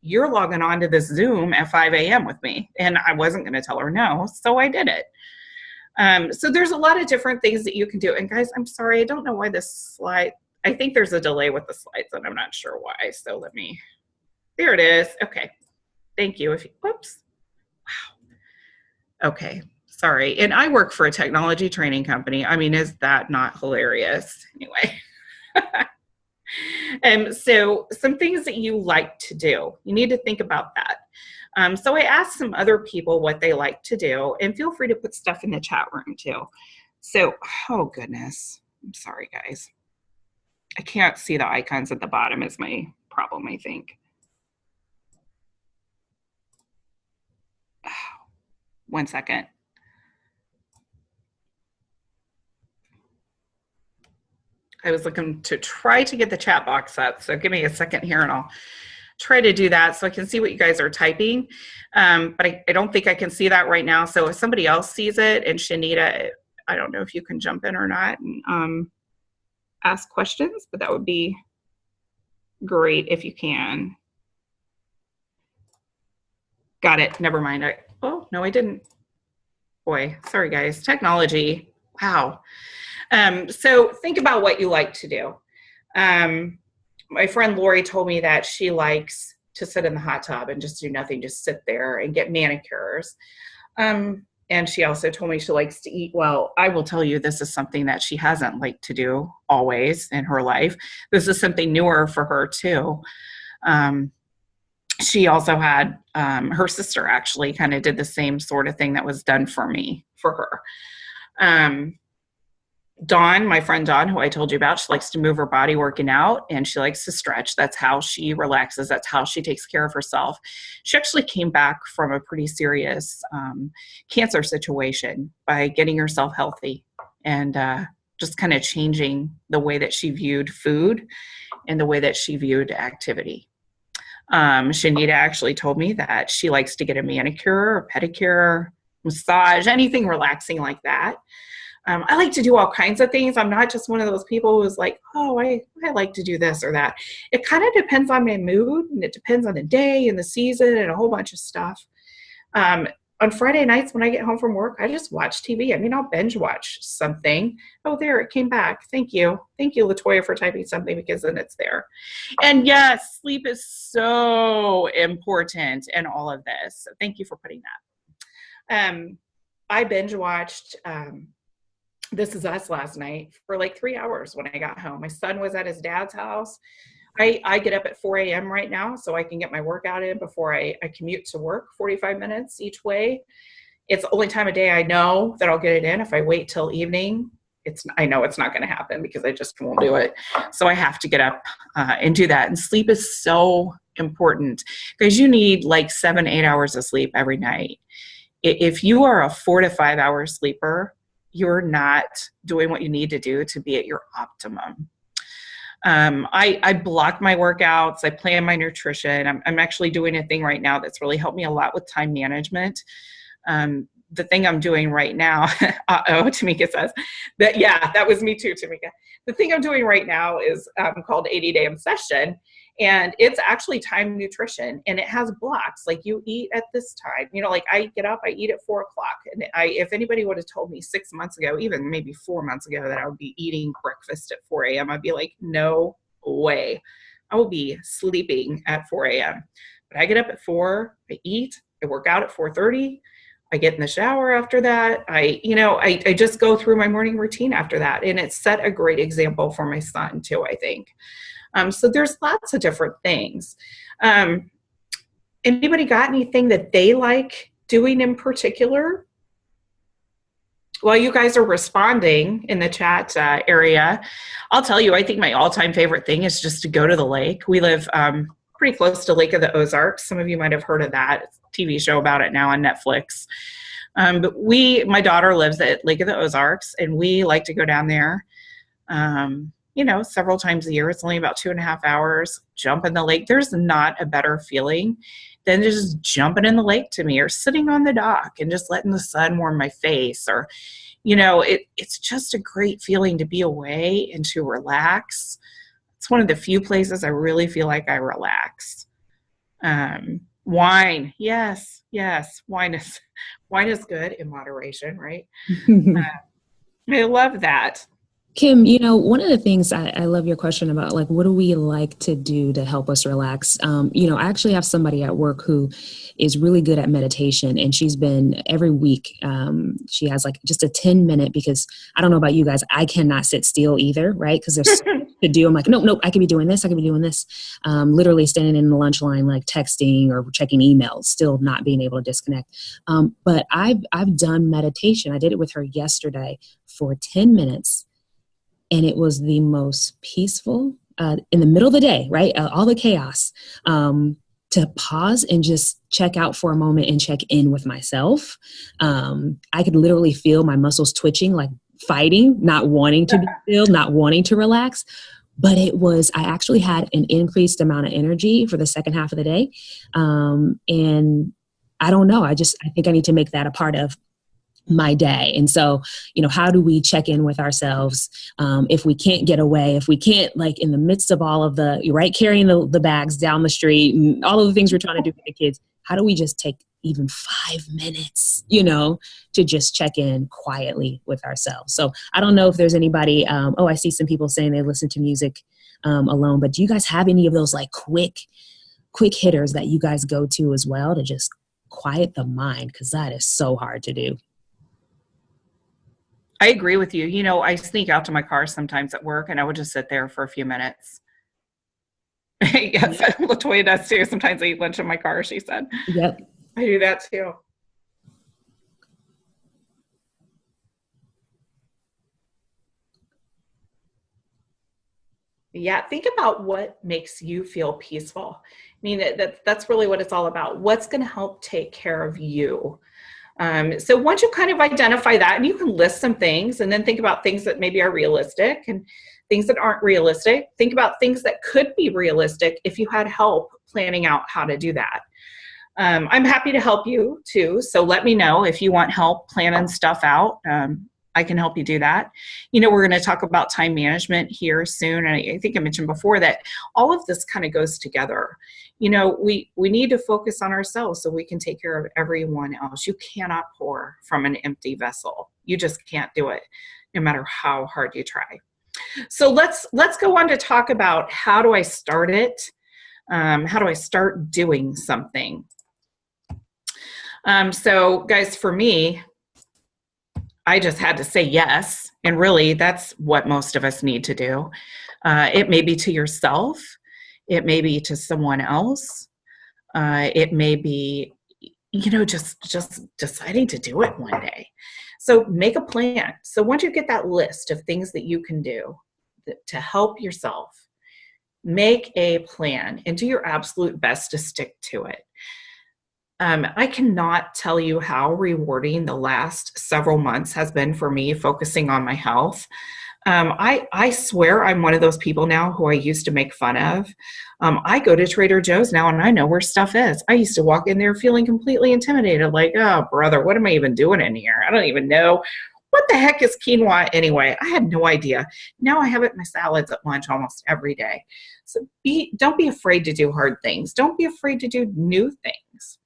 you're logging on to this Zoom at 5 a.m. with me. And I wasn't going to tell her no. So I did it. So there's a lot of different things that you can do. And guys, I'm sorry, I don't know why this slide, I think there's a delay with the slides and I'm not sure why. So there it is. Okay. Thank you. Whoops. Wow. Okay. Sorry. And I work for a technology training company. I mean, is that not hilarious? Anyway. So some things that you like to do, you need to think about that. So I asked some other people what they like to do, and feel free to put stuff in the chat room too. So, oh goodness. I'm sorry, guys. I can't see the icons at the bottom is my problem, I think. One second. I was looking to try to get the chat box up. So give me a second here and I'll try to do that so I can see what you guys are typing. But I don't think I can see that right now. So if somebody else sees it, and Shanita, I don't know if you can jump in or not and ask questions, but that would be great if you can. Got it. Never mind. Oh, no, I didn't. Boy, sorry guys. Technology. Wow. So think about what you like to do. My friend Lori told me that she likes to sit in the hot tub and just do nothing, just sit there and get manicures. And she also told me she likes to eat well. I will tell you, this is something that she hasn't liked to do always in her life. This is something newer for her too. She also had, her sister actually kind of did the same sort of thing that was done for her. Dawn, my friend Dawn, who I told you about, she likes to move her body working out and she likes to stretch. That's how she relaxes. That's how she takes care of herself. She actually came back from a pretty serious cancer situation by getting herself healthy and just kind of changing the way that she viewed food and the way that she viewed activity. Shanita actually told me that she likes to get a manicure, a pedicure, massage, anything relaxing like that. I like to do all kinds of things. I'm not just one of those people who's like, oh, I like to do this or that. It kind of depends on my mood, and it depends on the day and the season and a whole bunch of stuff. On Friday nights when I get home from work, I just watch TV. I mean, I'll binge watch something. Oh, there, it came back. Thank you. Thank you, Latoya, for typing something because then it's there. And yes, sleep is so important in all of this. So thank you for putting that. I binge watched This Is Us last night for like 3 hours when I got home. My son was at his dad's house. I get up at 4 a.m. right now so I can get my workout in before I commute to work 45 minutes each way. It's the only time of day I know that I'll get it in. If I wait till evening, I know it's not going to happen because I just won't do it. So I have to get up and do that. And sleep is so important because you need like 7-8 hours of sleep every night. If you are a 4 to 5 hour sleeper, you're not doing what you need to do to be at your optimum. I block my workouts. I plan my nutrition. I'm actually doing a thing right now that's really helped me a lot with time management. The thing I'm doing right now, Tamika says that, yeah, that was me too, Tamika. The thing I'm doing right now is called 80-Day Obsession, and it's actually time nutrition, and it has blocks. Like you eat at this time, like I get up, I eat at 4 o'clock. And if anybody would have told me 6 months ago, even maybe 4 months ago, that I would be eating breakfast at 4 a.m., I'd be like, no way. I will be sleeping at 4 a.m. But I get up at 4, I eat, I work out at 4:30. I get in the shower after that. I just go through my morning routine after that. And it set a great example for my son too, I think. So there's lots of different things. Anybody got anything that they like doing in particular? While you guys are responding in the chat area, I'll tell you, I think my all-time favorite thing is just to go to the lake. We live pretty close to Lake of the Ozarks. Some of you might have heard of that. It's a TV show about it now on Netflix. But my daughter lives at Lake of the Ozarks, and we like to go down there, several times a year. It's only about 2.5 hours, jump in the lake. There's not a better feeling than just jumping in the lake to me, or sitting on the dock and just letting the sun warm my face, or, it's just a great feeling to be away and to relax. It's one of the few places I really feel like I relax. Wine. Yes. Wine is good in moderation, right? I love that. Kim, one of the things I love your question about, like, what do we like to do to help us relax? I actually have somebody at work who is really good at meditation, and she's been every week. She has like just a 10-minute, because I don't know about you guys, I cannot sit still either, right? Because there's so much to do. I'm like, nope, I could be doing this. I could be doing this. Literally standing in the lunch line, like texting or checking emails, still not being able to disconnect. But I've done meditation. I did it with her yesterday for 10 minutes. And it was the most peaceful in the middle of the day, right? All the chaos, to pause and just check out for a moment and check in with myself. I could literally feel my muscles twitching, like fighting, not wanting to be still, not wanting to relax. But I actually had an increased amount of energy for the second half of the day. And I don't know, I think I need to make that a part of my day. And so, how do we check in with ourselves? If we can't get away, if we can't, like, in the midst of all of carrying the bags down the street and all of the things we're trying to do for the kids, how do we just take even 5 minutes, to just check in quietly with ourselves? So I don't know if there's anybody, I see some people saying they listen to music alone, but do you guys have any of those like quick hitters that you guys go to as well to just quiet the mind? Because that is so hard to do. I agree with you. I sneak out to my car sometimes at work, and I would just sit there for a few minutes. Yes, LaToya does too. Sometimes I eat lunch in my car, she said. Yep. I do that too. Yeah, think about what makes you feel peaceful. I mean, that's really what it's all about. What's going to help take care of you? So once you kind of identify that, and you can list some things, and then think about things that maybe are realistic and things that aren't realistic. Think about things that could be realistic if you had help planning out how to do that. I'm happy to help you too. So let me know if you want help planning stuff out. I can help you do that. We're going to talk about time management here soon. And I think I mentioned before that all of this kind of goes together. We need to focus on ourselves so we can take care of everyone else. You cannot pour from an empty vessel. You just can't do it, no matter how hard you try. So let's go on to talk about, how do I start it? How do I start doing something? So guys, for me, I just had to say yes. And really, that's what most of us need to do. It may be to yourself. It may be to someone else. It may be, just deciding to do it one day. So make a plan. So once you get that list of things that you can do to help yourself, make a plan and do your absolute best to stick to it. I cannot tell you how rewarding the last several months has been for me focusing on my health. I swear I'm one of those people now who I used to make fun of. I go to Trader Joe's now and I know where stuff is. I used to walk in there feeling completely intimidated, like, oh, brother, what am I even doing in here? I don't even know. What the heck is quinoa anyway? I had no idea. Now I have it in my salads at lunch almost every day. So don't be afraid to do hard things. Don't be afraid to do new things.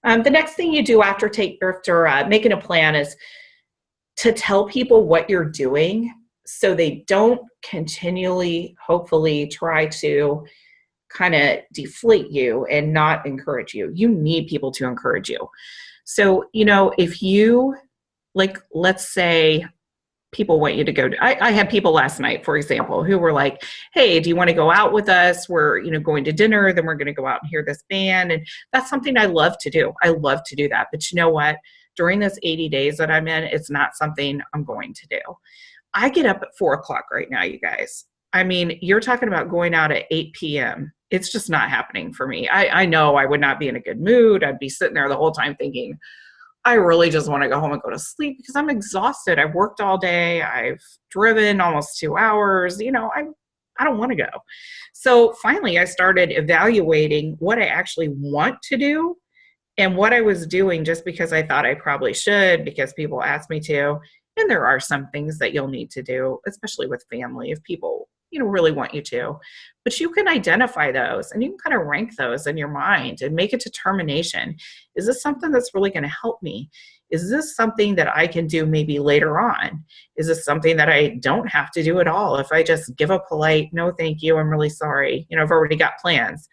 The next thing you do after making a plan is to tell people what you're doing so they don't continually, hopefully, try to kind of deflate you and not encourage you. You need people to encourage you. So, if you, like, let's say people want you to go I had people last night, for example, who were like, hey, do you want to go out with us? We're, going to dinner, then we're going to go out and hear this band. And that's something I love to do. I love to do that. But you know what? During this 80 days that I'm in, it's not something I'm going to do. I get up at 4 o'clock right now, you guys. I mean, you're talking about going out at 8 p.m. It's just not happening for me. I know I would not be in a good mood. I'd be sitting there the whole time thinking, I really just want to go home and go to sleep because I'm exhausted. I've worked all day. I've driven almost 2 hours. I don't want to go. So finally, I started evaluating what I actually want to do and what I was doing just because I thought I probably should, because people asked me to. And there are some things that you'll need to do, especially with family, if people, really want you to. But you can identify those and you can kind of rank those in your mind and make a determination. Is this something that's really going to help me? Is this something that I can do maybe later on? Is this something that I don't have to do at all? If I just give a polite, no, thank you, I'm really sorry. I've already got plans.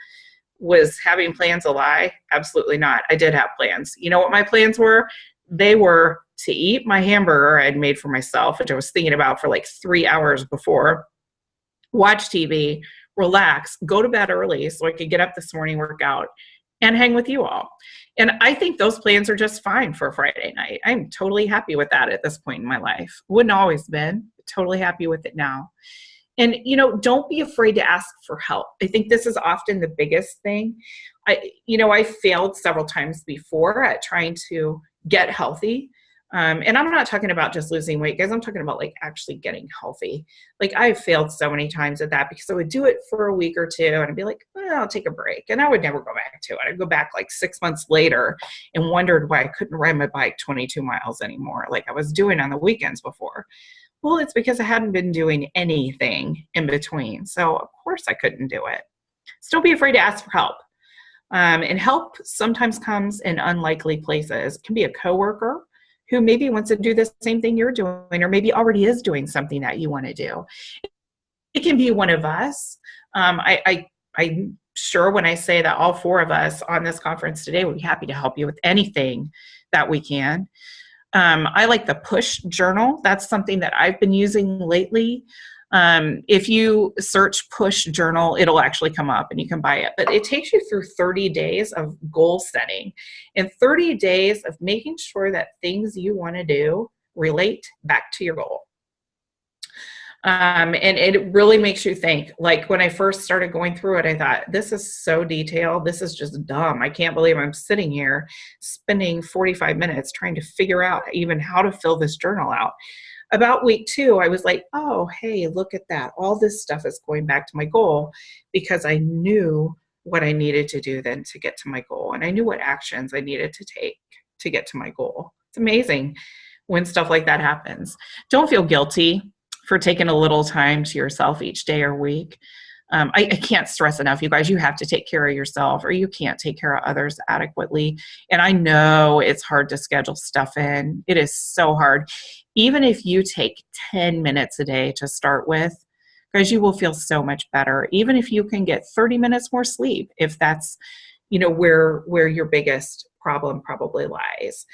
Was having plans a lie? Absolutely not. I did have plans. You know what my plans were? They were to eat my hamburger I'd made for myself, which I was thinking about for like 3 hours before, watch TV, relax, go to bed early so I could get up this morning, work out, and hang with you all. And I think those plans are just fine for Friday night. I'm totally happy with that at this point in my life. Wouldn't always been, but totally happy with it now. And, don't be afraid to ask for help. I think this is often the biggest thing. I failed several times before at trying to get healthy. And I'm not talking about just losing weight, guys. I'm talking about like actually getting healthy. Like I've failed so many times at that because I would do it for a week or two and I'd be like, well, I'll take a break. And I would never go back to it. I'd go back like 6 months later and wondered why I couldn't ride my bike 22 miles anymore, like I was doing on the weekends before. Well, it's because I hadn't been doing anything in between. So of course I couldn't do it. So don't be afraid to ask for help. And help sometimes comes in unlikely places. It can be a coworker who maybe wants to do the same thing you're doing, or maybe already is doing something that you want to do. It can be one of us. I'm sure when I say that all 4 of us on this conference today would be happy to help you with anything that we can. I like the push journal. That's something that I've been using lately. If you search push journal, it'll actually come up and you can buy it. But it takes you through 30 days of goal setting and 30 days of making sure that things you want to do relate back to your goal. And it really makes you think. Like when I first started going through it, I thought, this is so detailed. This is just dumb. I can't believe I'm sitting here spending 45 minutes trying to figure out even how to fill this journal out. About week 2, I was like, oh, hey, look at that. All this stuff is going back to my goal because I knew what I needed to do then to get to my goal. And I knew what actions I needed to take to get to my goal. It's amazing when stuff like that happens. Don't feel guilty for taking a little time to yourself each day or week. I can't stress enough, you guys, you have to take care of yourself or you can't take care of others adequately. And I know it's hard to schedule stuff in. It is so hard. Even if you take 10 minutes a day to start with, guys, you will feel so much better. Even if you can get 30 minutes more sleep, if that's, where your biggest problem probably lies.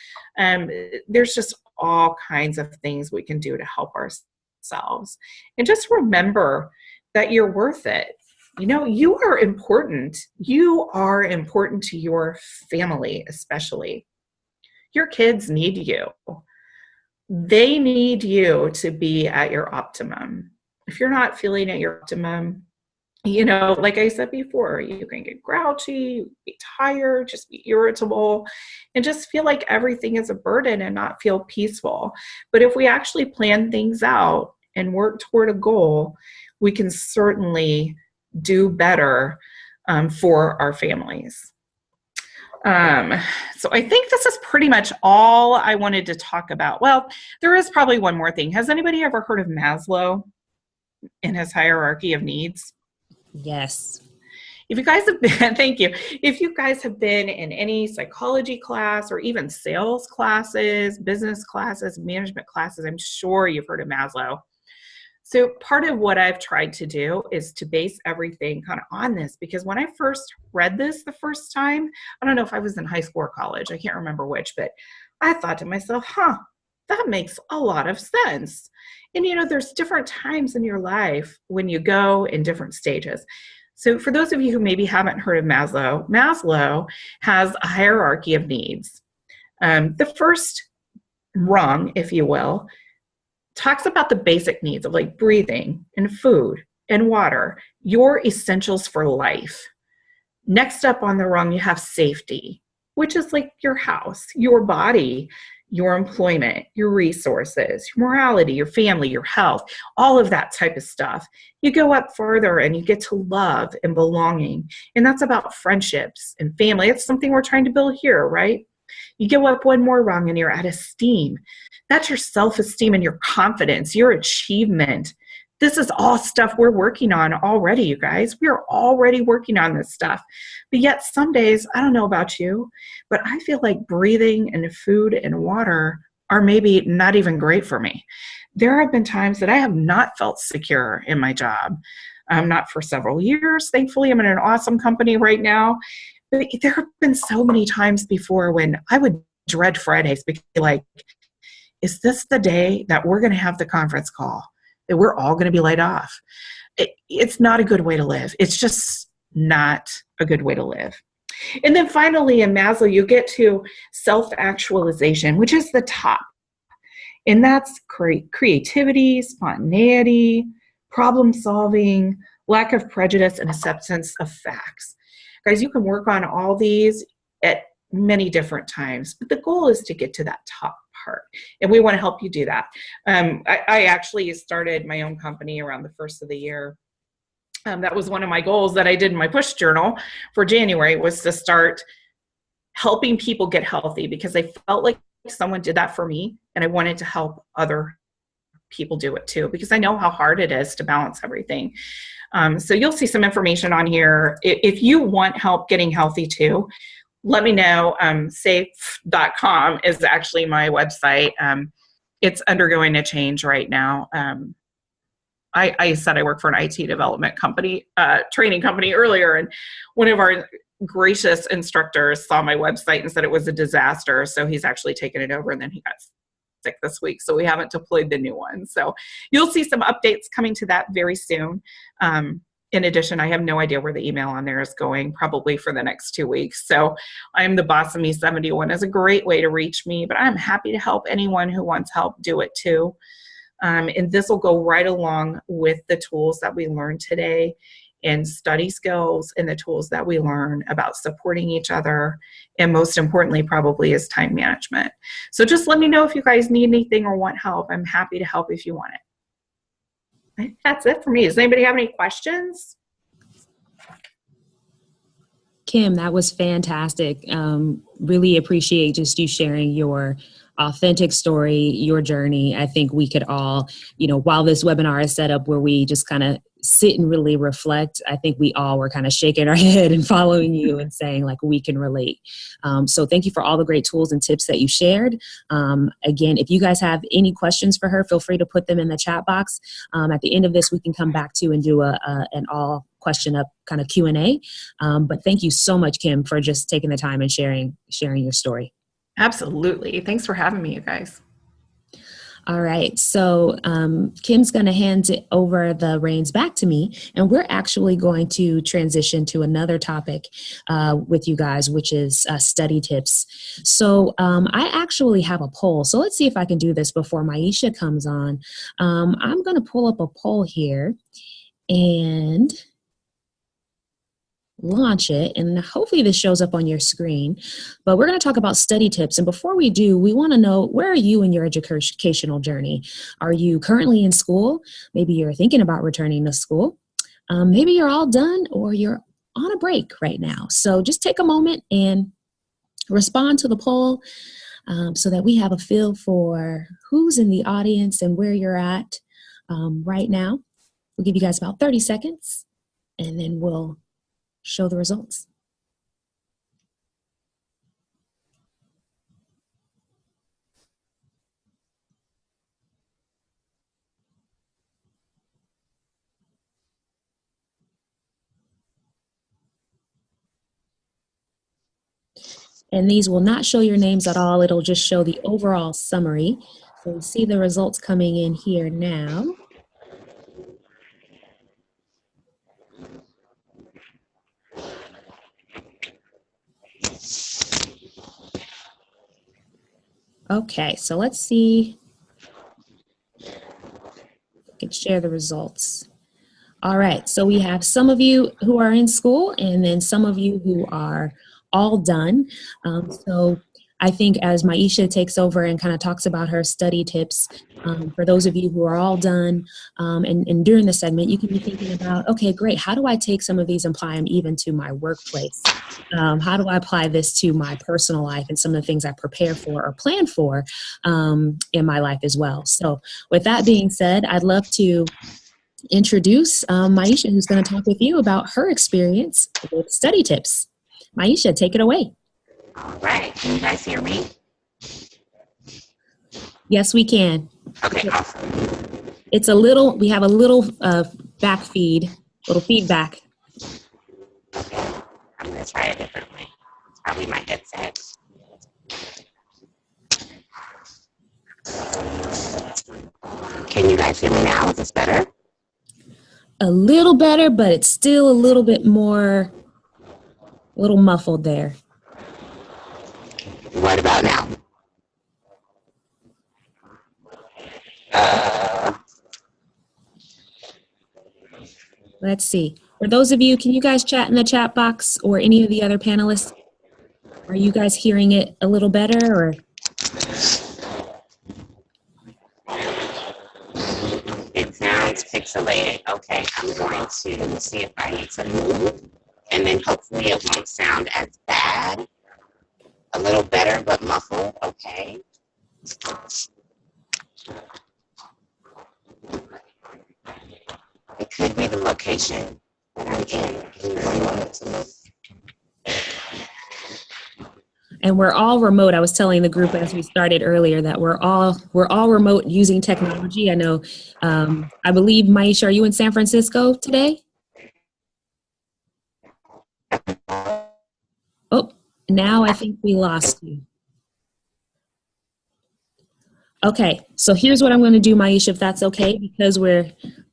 There's just all kinds of things we can do to help ourselves. And just remember that you're worth it. You are important. You are important to your family, especially. Your kids need you. they need you to be at your optimum. If you're not feeling at your optimum, like I said before, you can get grouchy, be tired, just be irritable, and just feel like everything is a burden and not feel peaceful. But if we actually plan things out and work toward a goal, we can certainly do better for our families. So I think this is pretty much all I wanted to talk about. Well, there is probably one more thing. Has anybody ever heard of Maslow and his hierarchy of needs? Yes. If you guys have been, thank you. If you guys have been in any psychology class or even sales classes, business classes, management classes, I'm sure you've heard of Maslow. So part of what I've tried to do is to base everything kind of on this, because when I first read this the first time, I don't know if I was in high school or college, I can't remember which, but I thought to myself, that makes a lot of sense. And there's different times in your life when you go in different stages. So for those of you who maybe haven't heard of Maslow, Maslow has a hierarchy of needs. The first rung, if you will, talks about the basic needs of like breathing and food and water, your essentials for life. Next up on the rung, you have safety, which is like your house, your body, your employment, your resources, your morality, your family, your health, all of that type of stuff. You go up further and you get to love and belonging. And that's about friendships and family. It's something we're trying to build here, right? You go up one more rung and you're at esteem. That's your self-esteem and your confidence, your achievement. This is all stuff we're working on already, you guys. We are already working on this stuff. But yet some days, I don't know about you, but I feel like breathing and food and water are maybe not even great for me. There have been times that I have not felt secure in my job. Not for several years. Thankfully, I'm in an awesome company right now. But there have been so many times before when I would dread Fridays because like, is this the day that we're going to have the conference call, that we're all going to be laid off? It's not a good way to live. It's just not a good way to live. And then finally in Maslow, you get to self-actualization, which is the top. And that's creativity, spontaneity, problem solving, lack of prejudice, and acceptance of facts. Guys, you can work on all these at many different times, but the goal is to get to that top part. And we want to help you do that. I actually started my own company around the first of the year. That was one of my goals that I did in my push journal for January, was to start helping people get healthy, because I felt like someone did that for me and I wanted to help other people do it too, because I know how hard it is to balance everything. So you'll see some information on here. If you want help getting healthy too, let me know. Safe.com is actually my website. It's undergoing a change right now. I said I work for an IT development company, training company earlier, and one of our gracious instructors saw my website and said it was a disaster. So he's actually taken it over, and then he got sick this week. So we haven't deployed the new one. So you'll see some updates coming to that very soon. In addition, I have no idea where the email on there is going, probably for the next 2 weeks. So I'm the Boss of Me 71 is a great way to reach me, but I'm happy to help anyone who wants help do it too. And this will go right along with the tools that we learned today, and study skills, and the tools that we learn about supporting each other. And most importantly, probably, is time management. So just let me know if you guys need anything or want help. I'm happy to help if you want it. I think that's it for me. Does anybody have any questions? Kim, that was fantastic. Really appreciate just you sharing your authentic story, your journey. I think we could all, while this webinar is set up where we just kind of sit and really reflect, I think we all were kind of shaking our head and following you and saying like, we can relate. So thank you for all the great tools and tips that you shared. Again, if you guys have any questions for her, feel free to put them in the chat box. At the end of this, we can come back to and do an all question up kind of Q&A. But thank you so much, Kim, for just taking the time and sharing your story. Absolutely. Thanks for having me, you guys. All right, so Kim's going to hand over the reins back to me, and we're actually going to transition to another topic with you guys, which is study tips. So I actually have a poll, so let's see if I can do this before Maisha comes on. I'm going to pull up a poll here and launch it, and hopefully this shows up on your screen. But we're going to talk about study tips, and before we do, we want to know, where are you in your educational journey? Are you currently in school? Maybe you're thinking about returning to school. Maybe you're all done, or you're on a break right now. So just take a moment and respond to the poll so that we have a feel for who's in the audience and where you're at right now. We'll give you guys about 30 seconds, and then we'll show the results. And these will not show your names at all. It'll just show the overall summary. So we see the results coming in here now. Okay, so let's see. I can share the results. All right, so we have some of you who are in school, and then some of you who are all done. So I think as Maisha takes over and kind of talks about her study tips, for those of you who are all done, and during the segment, you can be thinking about, okay, great, how do I take some of these and apply them even to my workplace? How do I apply this to my personal life and some of the things I prepare for or plan for in my life as well? So with that being said, I'd love to introduce Maisha, who's going to talk with you about her experience with study tips. Maisha, take it away. All right. Can you guys hear me? Yes, we can. Okay, awesome. It's a little, we have a little back feed, little feedback. Okay, I'm going to try a different way. It's probably my headset. Can you guys hear me now? Is this better? A little better, but it's still a little bit more, a little muffled there. What about now? Let's see. For those of you, can you guys chat in the chat box, or any of the other panelists? Are you guys hearing it a little better, or? It sounds pixelated. Okay, I'm going to see if I need to move, and then hopefully it won't sound as bad. A little better, but muffled. Okay. It could be the location that I'm in. And we're all remote. I was telling the group as we started earlier that we're all remote using technology. I know, I believe, Maisha, are you in San Francisco today? Oh, now I think we lost you. Okay, so here's what I'm going to do, Maisha, if that's okay, because we're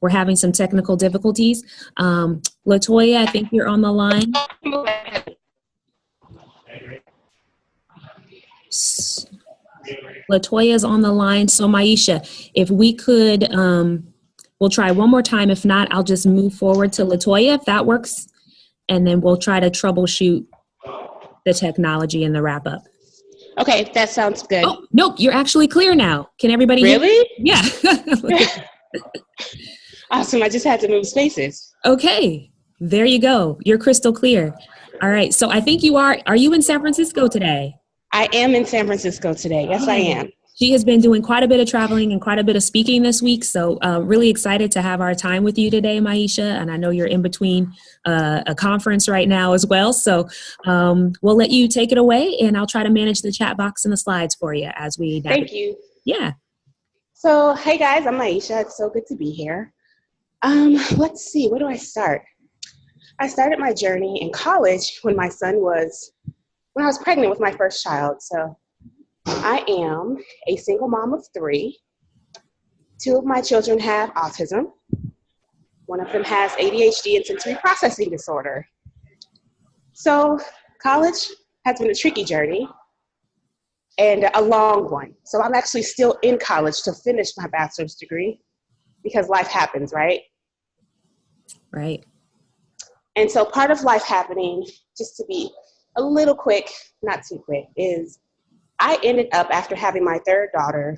having some technical difficulties. Latoya, I think you're on the line. Latoya's on the line. So Maisha, if we could, we'll try one more time. If not, I'll just move forward to Latoya, if that works. And then we'll try to troubleshoot the technology and the wrap up. Okay, that sounds good. Oh, nope, you're actually clear now. Can everybody hear? Really? Yeah. Awesome, I just had to move spaces. Okay, there you go. You're crystal clear. All right, so I think are you in San Francisco today? I am in San Francisco today. Yes, I am. She has been doing quite a bit of traveling and quite a bit of speaking this week, so really excited to have our time with you today, Maisha, and I know you're in between a conference right now as well, so we'll let you take it away, and I'll try to manage the chat box and the slides for you as we navigate. Thank you. Yeah. So, hey guys, I'm Maisha. It's so good to be here. Let's see, where do I start? I started my journey in college when I was pregnant with my first child. So I am a single mom of 3. Two of my children have autism. One of them has ADHD and sensory processing disorder. So college has been a tricky journey and a long one. So I'm actually still in college to finish my bachelor's degree because life happens, right? Right. And so part of life happening, just to be a little quick, not too quick, is I ended up, after having my third daughter,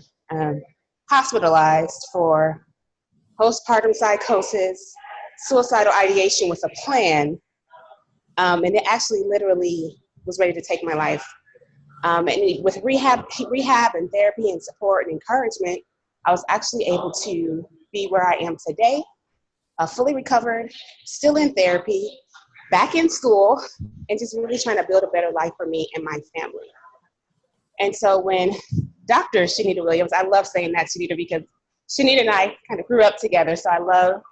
hospitalized for postpartum psychosis, suicidal ideation with a plan, and it actually literally was ready to take my life. And with rehab and therapy and support and encouragement, I was actually able to be where I am today, fully recovered, still in therapy, back in school, and just really trying to build a better life for me and my family. And so when Dr. Shanita Williams, I love saying that, Shanita, because Shanita and I kind of grew up together, so I love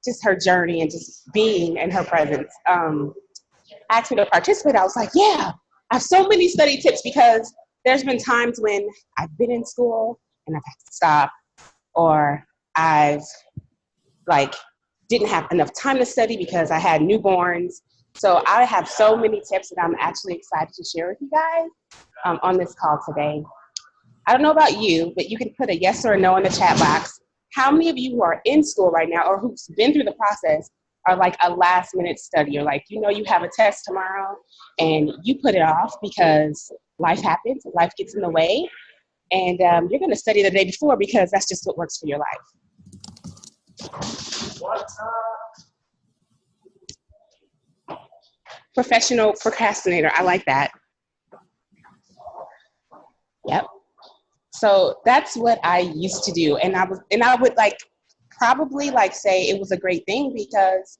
just her journey and just being in her presence. Asked me to participate, I was like, yeah, I have so many study tips, because there's been times when I've been in school and I've had to stop, or I've didn't have enough time to study because I had newborns. So I have so many tips that I'm actually excited to share with you guys on this call today. I don't know about you, but you can put a yes or a no in the chat box. How many of you who are in school right now or who's been through the process are like a last minute study, or like, you know, you have a test tomorrow and you put it off because life happens, life gets in the way, and you're going to study the day before because that's just what works for your life. Professional procrastinator, I like that. Yep. So that's what I used to do, and I would probably say it was a great thing because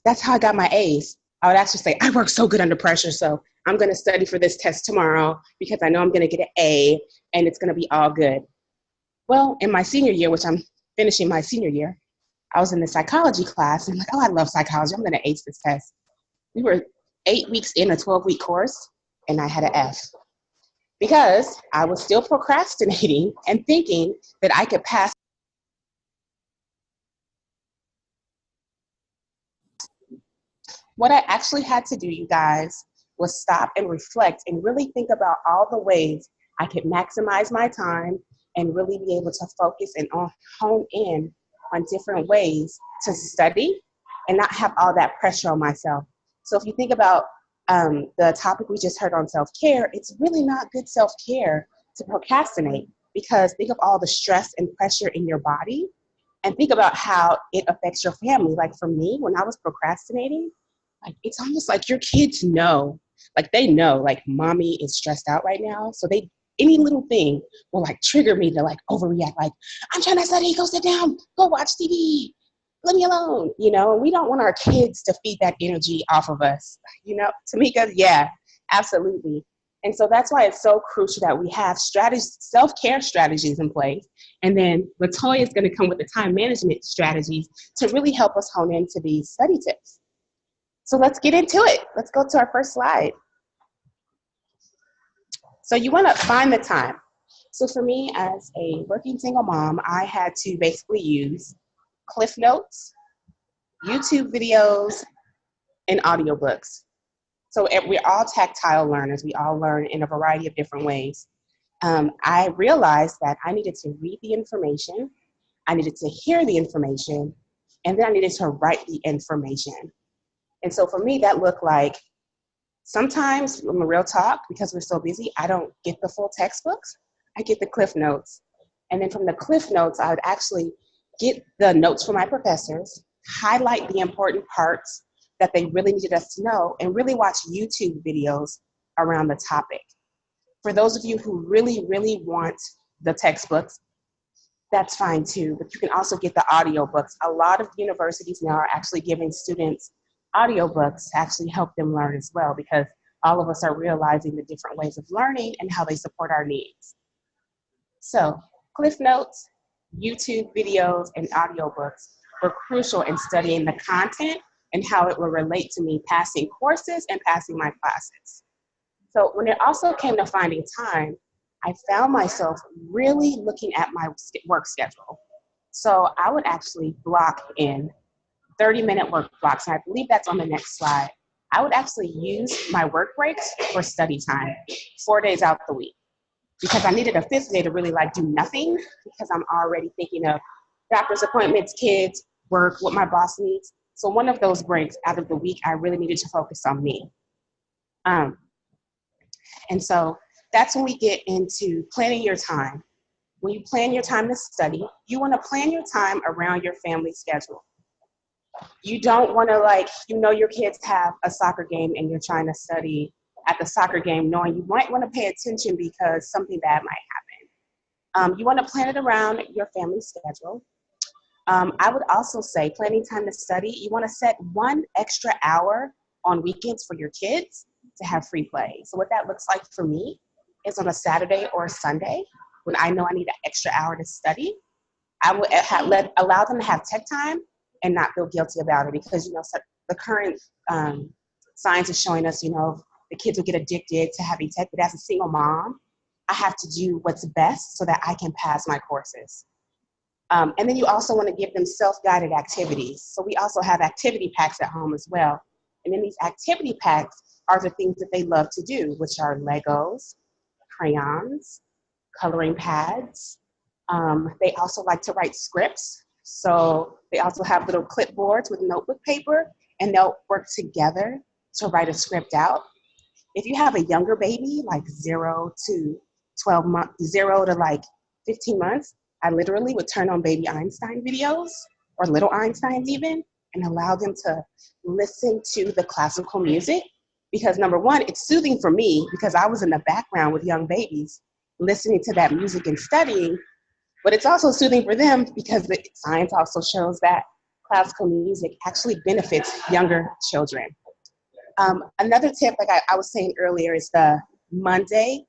that's how I got my A's. I would actually say, I work so good under pressure, so I'm going to study for this test tomorrow because I know I'm going to get an A and it's going to be all good. Well, in my senior year, which I'm finishing my senior year, I was in the psychology class and I love psychology. I'm going to ace this test. We were 8 weeks in a 12-week course and I had an F because I was still procrastinating and thinking that I could pass. What I actually had to do, you guys, was stop and reflect and really think about all the ways I could maximize my time and really be able to focus and hone in on different ways to study and not have all that pressure on myself. So if you think about the topic we just heard on self-care, it's really not good self-care to procrastinate, because think of all the stress and pressure in your body and think about how it affects your family. Like for me, when I was procrastinating, it's almost like your kids know, they know, mommy is stressed out right now. So any little thing will trigger me to overreact. I'm trying to study, go sit down, go watch TV, leave me alone. And we don't want our kids to feed that energy off of us. Tamika, yeah, absolutely. And so that's why it's so crucial that we have self-care strategies in place. And then Latoya is going to come with the time management strategies to really help us hone into these study tips. So let's get into it. Let's go to our first slide. So you want to find the time. So for me, as a working single mom, I had to basically use Cliff Notes, YouTube videos, and audiobooks. So we're all tactile learners. We all learn in a variety of different ways. I realized that I needed to read the information, I needed to hear the information, and then I needed to write the information. And so for me, that looked like sometimes, I'm a real talk, because we're so busy, I don't get the full textbooks. I get the Cliff Notes. And then from the Cliff Notes, I would actually get the notes from my professors, highlight the important parts that they really needed us to know, and really watch YouTube videos around the topic. For those of you who really, really want the textbooks, that's fine too, but you can also get the audiobooks. A lot of universities now are actually giving students audiobooks to actually help them learn as well, because all of us are realizing the different ways of learning and how they support our needs. So Cliff Notes, YouTube videos, and audiobooks were crucial in studying the content and how it will relate to me passing courses and passing my classes. So when it also came to finding time, I found myself really looking at my work schedule. So I would actually block in 30-minute work blocks, and I believe that's on the next slide. I would actually use my work breaks for study time 4 days out the week, because I needed a fifth day to really like do nothing, because I'm already thinking of doctor's appointments, kids, work, what my boss needs. So one of those breaks out of the week, I really needed to focus on me. And so that's when we get into planning your time. When you plan your time to study, you want to plan your time around your family schedule. You don't want to, like, you know, your kids have a soccer game and you're trying to study at the soccer game, knowing you might want to pay attention because something bad might happen. You want to plan it around your family schedule. I would also say planning time to study, you want to set 1 extra hour on weekends for your kids to have free play. So what that looks like for me is on a Saturday or a Sunday, when I know I need an extra hour to study, I would allow them to have tech time and not feel guilty about it, because, you know, the current science is showing us, you know, the kids will get addicted to having tech, but as a single mom, I have to do what's best so that I can pass my courses. And then you also want to give them self-guided activities. So we also have activity packs at home as well. And in these activity packs are the things that they love to do, which are Legos, crayons, coloring pads. They also like to write scripts. So they also have little clipboards with notebook paper, and they'll work together to write a script out. If you have a younger baby, like 0 to 12 months, 0 to like 15 months, I literally would turn on baby Einstein videos, or little Einsteins even, and allow them to listen to the classical music. Because number one, it's soothing for me, because I was in the background with young babies listening to that music and studying, but it's also soothing for them because the science also shows that classical music actually benefits younger children. Another tip, like I was saying earlier, is the Monday.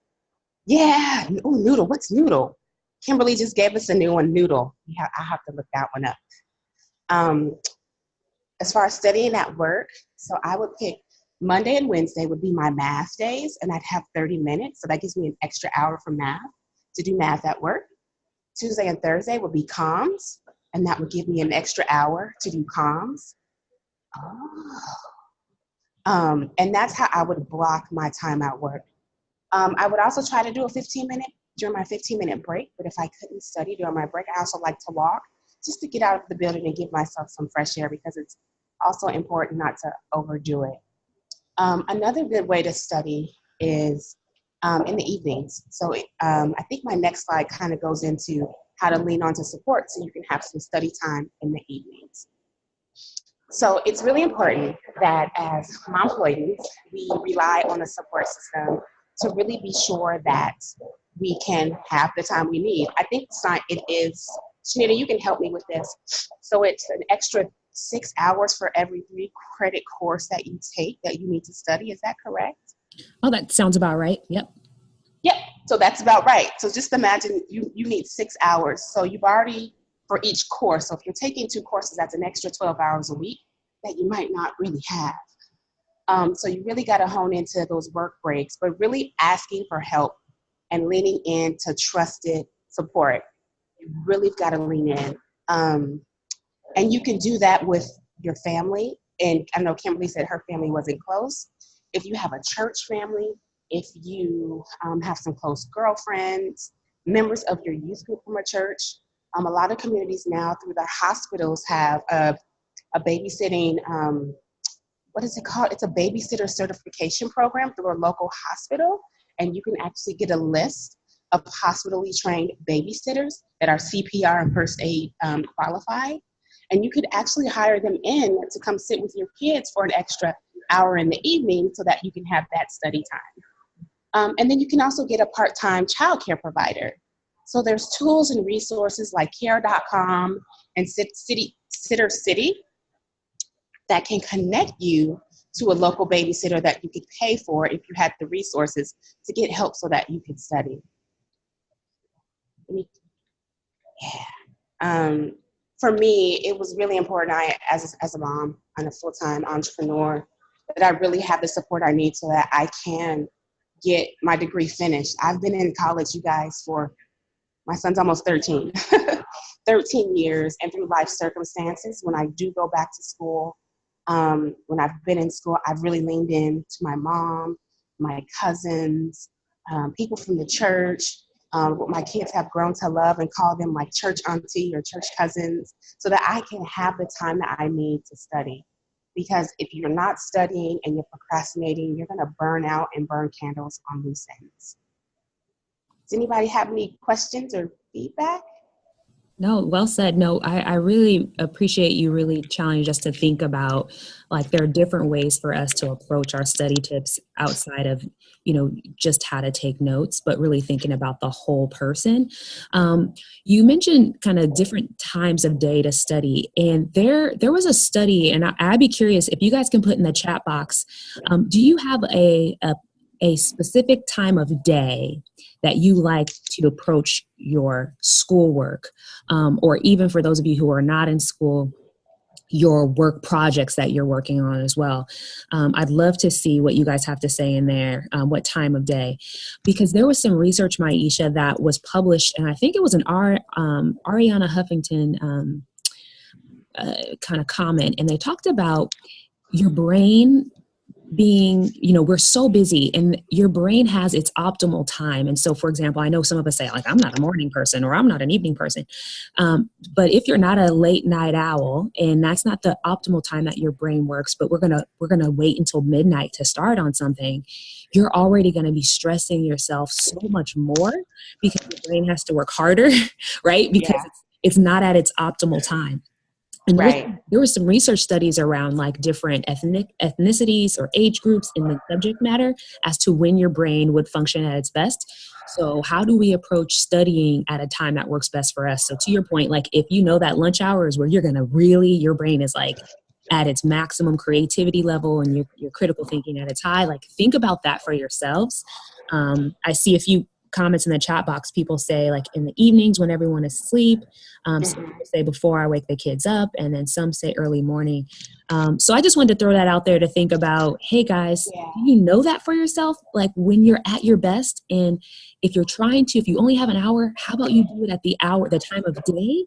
Yeah, oh, Noodle, what's Noodle? Kimberly just gave us a new one, Noodle. Yeah, I have to look that one up. As far as studying at work, so I would pick Monday and Wednesday would be my math days, and I'd have 30 minutes. So that gives me an extra hour for math, to do math at work. Tuesday and Thursday would be comms, and that would give me an extra hour to do comms. And that's how I would block my time at work. I would also try to do a 15-minute during my 15-minute break, but if I couldn't study during my break, I also like to walk just to get out of the building and give myself some fresh air, because it's also important not to overdo it. Another good way to study is in the evenings. So I think my next slide kind of goes into how to lean onto support so you can have some study time in the evenings. So it's really important that as Momploydents, we rely on a support system to really be sure that we can have the time we need. I think it is, Shanita, you can help me with this. So it's an extra 6 hours for every 3 credit course that you take that you need to study. Is that correct? Oh, that sounds about right. Yep. Yep. So that's about right. So just imagine you need 6 hours. So you've already, for each course, so if you're taking 2 courses, that's an extra 12 hours a week that you might not really have. So you really got to hone into those work breaks, but really asking for help and leaning into trusted support. You really got to lean in. And you can do that with your family. And I know Kimberly said her family wasn't close. If you have a church family, if you have some close girlfriends, members of your youth group from a church, a lot of communities now through their hospitals have a babysitting, what is it called? It's a babysitter certification program through a local hospital. And you can actually get a list of hospitally trained babysitters that are CPR and first aid qualified. And you could actually hire them in to come sit with your kids for an extra hour in the evening so that you can have that study time. And then you can also get a part-time childcare provider. So there's tools and resources like care.com and Sitter City that can connect you to a local babysitter that you could pay for if you had the resources to get help so that you could study. For me, it was really important, as a mom and a full-time entrepreneur, that I really have the support I need so that I can get my degree finished. I've been in college, you guys, for my son's almost 13, 13 years, and through life circumstances, when I do go back to school, when I've been in school, I've really leaned in to my mom, my cousins, people from the church, what my kids have grown to love and call them like church auntie or church cousins, so that I can have the time that I need to study. Because if you're not studying and you're procrastinating, you're going to burn out and burn candles on loose ends. Does anybody have any questions or feedback? No, well said. No, I really appreciate you really challenged us to think about, like, there are different ways for us to approach our study tips outside of, just how to take notes, but really thinking about the whole person. You mentioned kind of different times of day to study, and there was a study, and I'd be curious if you guys can put in the chat box, do you have a specific time of day that you like to approach your schoolwork, or even for those of you who are not in school, your work projects that you're working on as well? I'd love to see what you guys have to say in there, what time of day, because there was some research, Maisha, that was published, and I think it was an Ariana Huffington kind of comment, and they talked about your brain being, we're so busy and your brain has its optimal time. And so, for example, I know some of us say, like, I'm not a morning person or I'm not an evening person. But if you're not a late night owl and that's not the optimal time that your brain works, but we're going to wait until midnight to start on something, you're already going to be stressing yourself so much more because your brain has to work harder, right? Because it's not at its optimal time. And there was some research studies around like different ethnicities or age groups in the subject matter as to when your brain would function at its best. So how do we approach studying at a time that works best for us? So to your point, like if you know that lunch hour is where you're going to really, your brain is like at its maximum creativity level and your critical thinking at its high, like think about that for yourselves. I see a few comments in the chat box. People say like in the evenings when everyone is asleep. Some people say before I wake the kids up, and then some say early morning. So I just wanted to throw that out there to think about, hey guys, do you know that for yourself? Like when you're at your best, and if you're trying to, if you only have an hour, how about you do it at the time of day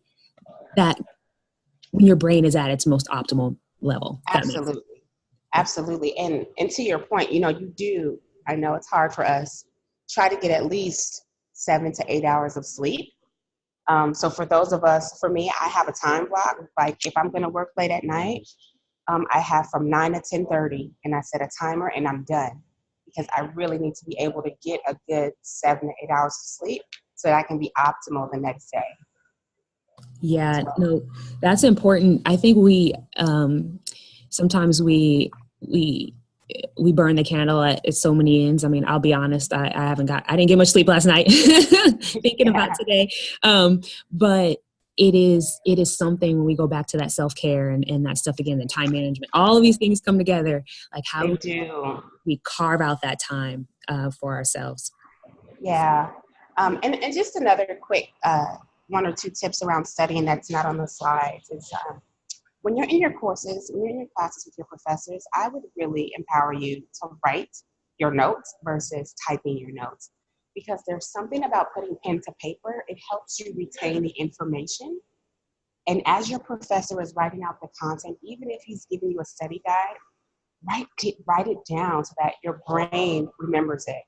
that when your brain is at its most optimal level? Absolutely. Absolutely. And to your point, you do, I know it's hard for us, try to get at least 7 to 8 hours of sleep. So for those of us, for me, I have a time block. Like if I'm going to work late at night, I have from 9 to 10:30, and I set a timer and I'm done, because I really need to be able to get a good 7 to 8 hours of sleep so that I can be optimal the next day. Yeah, no, that's important. I think we sometimes we burn the candle at so many ends. I mean, I'll be honest, I didn't get much sleep last night thinking about today. But it is something when we go back to that self-care and that stuff again, and time management, all of these things come together. Like how do we carve out that time for ourselves? Yeah. And just another quick 1 or 2 tips around studying that's not on the slides is when you're in your courses, when you're in your classes with your professors, I would really empower you to write your notes versus typing your notes, because there's something about putting pen to paper. It helps you retain the information. And as your professor is writing out the content, even if he's giving you a study guide, write it down so that your brain remembers it.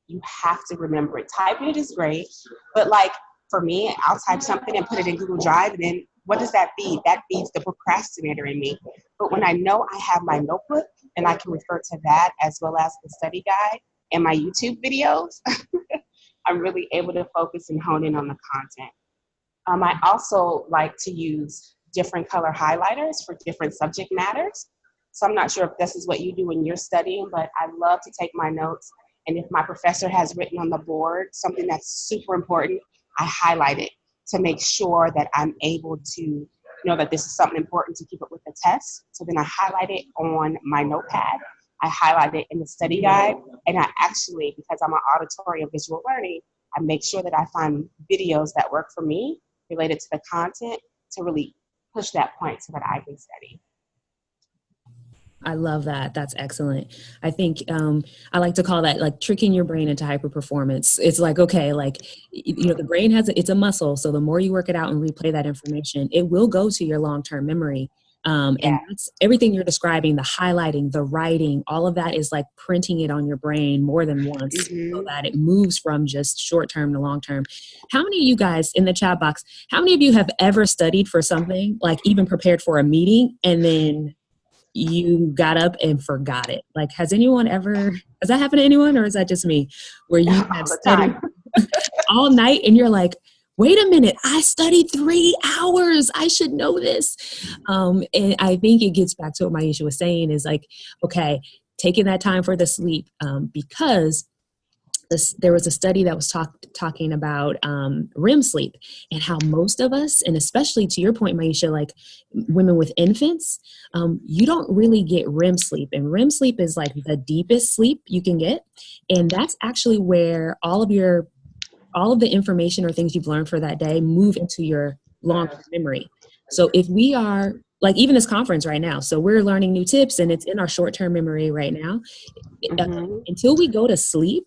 You have to remember it. Typing it is great, but like for me, I'll type something and put it in Google Drive, and then what does that feed? That feeds the procrastinator in me. But when I know I have my notebook and I can refer to that as well as the study guide and my YouTube videos, I'm really able to focus and hone in on the content. I also like to use different color highlighters for different subject matters. So I'm not sure if this is what you do when you're studying, but I love to take my notes. And if my professor has written on the board something that's super important, I highlight it to make sure that I'm able to know that this is something important to keep up with the test. So then I highlight it on my notepad. I highlight it in the study guide. And I actually, because I'm an auditory and visual learning, I make sure that I find videos that work for me related to the content to really push that point so that I can study. I love that. That's excellent. I think I like to call that like tricking your brain into hyper performance. It's like, okay, like, the brain it's a muscle. So the more you work it out and replay that information, it will go to your long-term memory. Yeah. And that's everything you're describing, the highlighting, the writing, all of that is like printing it on your brain more than once so that it moves from just short-term to long-term. How many of you guys in the chat box, how many of you have ever studied for something, like even prepared for a meeting, and then you got up and forgot it? Like, has that happened to anyone, or is that just me? Where you have All the studied time. all night and you're like, wait a minute, I studied 3 hours. I should know this. And I think it gets back to what Maisha was saying is like, okay, taking that time for the sleep, because there was a study that was talking about REM sleep and how most of us, and especially to your point, Maisha, like women with infants, you don't really get REM sleep. And REM sleep is like the deepest sleep you can get. And that's actually where all of the information or things you've learned for that day move into your long-term memory. So if we are, like even this conference right now, so we're learning new tips and it's in our short-term memory right now. Until we go to sleep,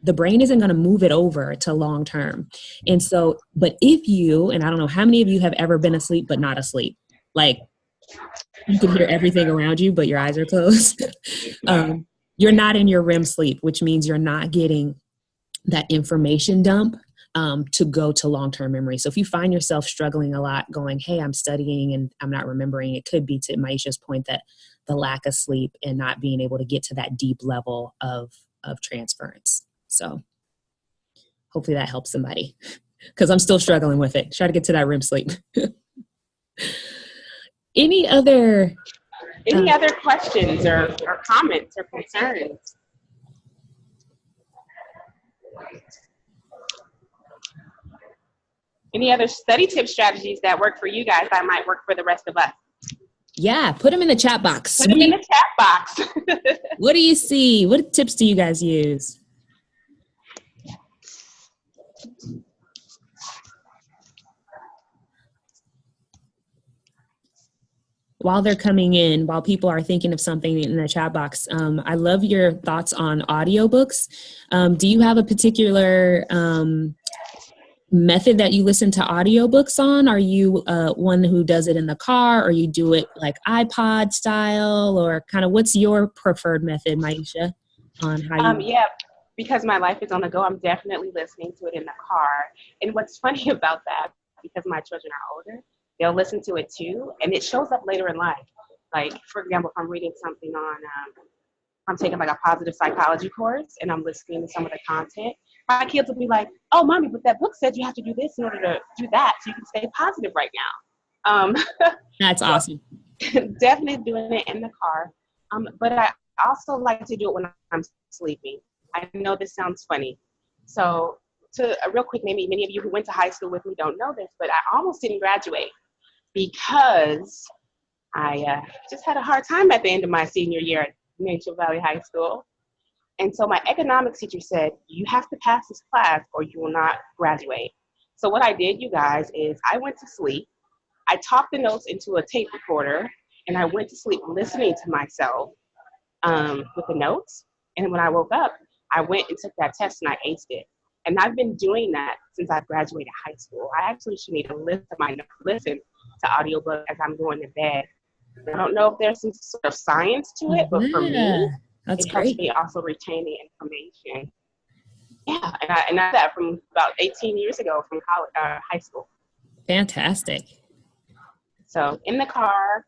the brain isn't going to move it over to long term. And so, but if you, and I don't know how many of you have ever been asleep, but not asleep, like you can hear everything around you, but your eyes are closed. You're not in your REM sleep, which means you're not getting that information dump to go to long-term memory. So if you find yourself struggling a lot going, hey, I'm studying and I'm not remembering, it could be to Maisha's point that the lack of sleep and not being able to get to that deep level of transference. So hopefully that helps somebody, because I'm still struggling with it. Try to get to that REM sleep. Any other questions or comments or concerns? Any other study tip strategies that work for you guys that might work for the rest of us? Yeah, put them in the chat box. Put them in the chat box. What do you see? What tips do you guys use? While they're coming in, while people are thinking of something in the chat box, I love your thoughts on audiobooks. Do you have a particular method that you listen to audiobooks on? Are you one who does it in the car, or you do it like iPod style, or kind of what's your preferred method, Maisha, on how you... Yeah, because my life is on the go, I'm definitely listening to it in the car. And what's funny about that, because my children are older, they'll listen to it too, and it shows up later in life. Like, for example, if I'm reading something on, I'm taking like a positive psychology course and I'm listening to some of the content, my kids will be like, oh, mommy, but that book said you have to do this in order to do that so you can stay positive right now. That's awesome. Definitely doing it in the car. But I also like to do it when I'm sleeping. I know this sounds funny. So real quick, maybe many of you who went to high school with me don't know this, but I almost didn't graduate because I just had a hard time at the end of my senior year at Nature Valley High School. And so my economics teacher said, you have to pass this class or you will not graduate. So what I did, you guys, is I went to sleep. I talked the notes into a tape recorder and I went to sleep listening to myself with the notes. And when I woke up, I went and took that test and I aced it. And I've been doing that since I graduated high school. I actually should need to listen to audiobooks as I'm going to bed. I don't know if there's some sort of science to it, but for me, it helps me also retain the information. Yeah, and I did that from about 18 years ago from high school. Fantastic. So in the car,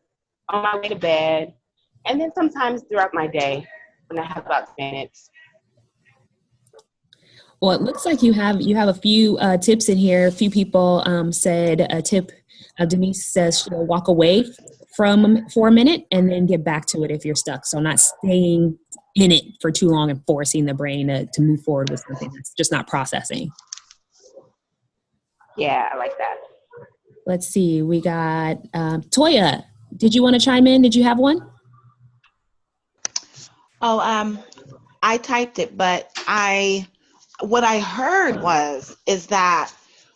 on my way to bed, and then sometimes throughout my day when I have about 10 minutes. Well, it looks like you have a few tips in here. A few people said a tip. Denise says she'll walk away for a minute and then get back to it if you're stuck. So not staying in it for too long and forcing the brain to move forward with something that's just not processing. Yeah, I like that. Let's see. We got Toya. Did you want to chime in? Did you have one? Oh, I typed it, but what I heard is that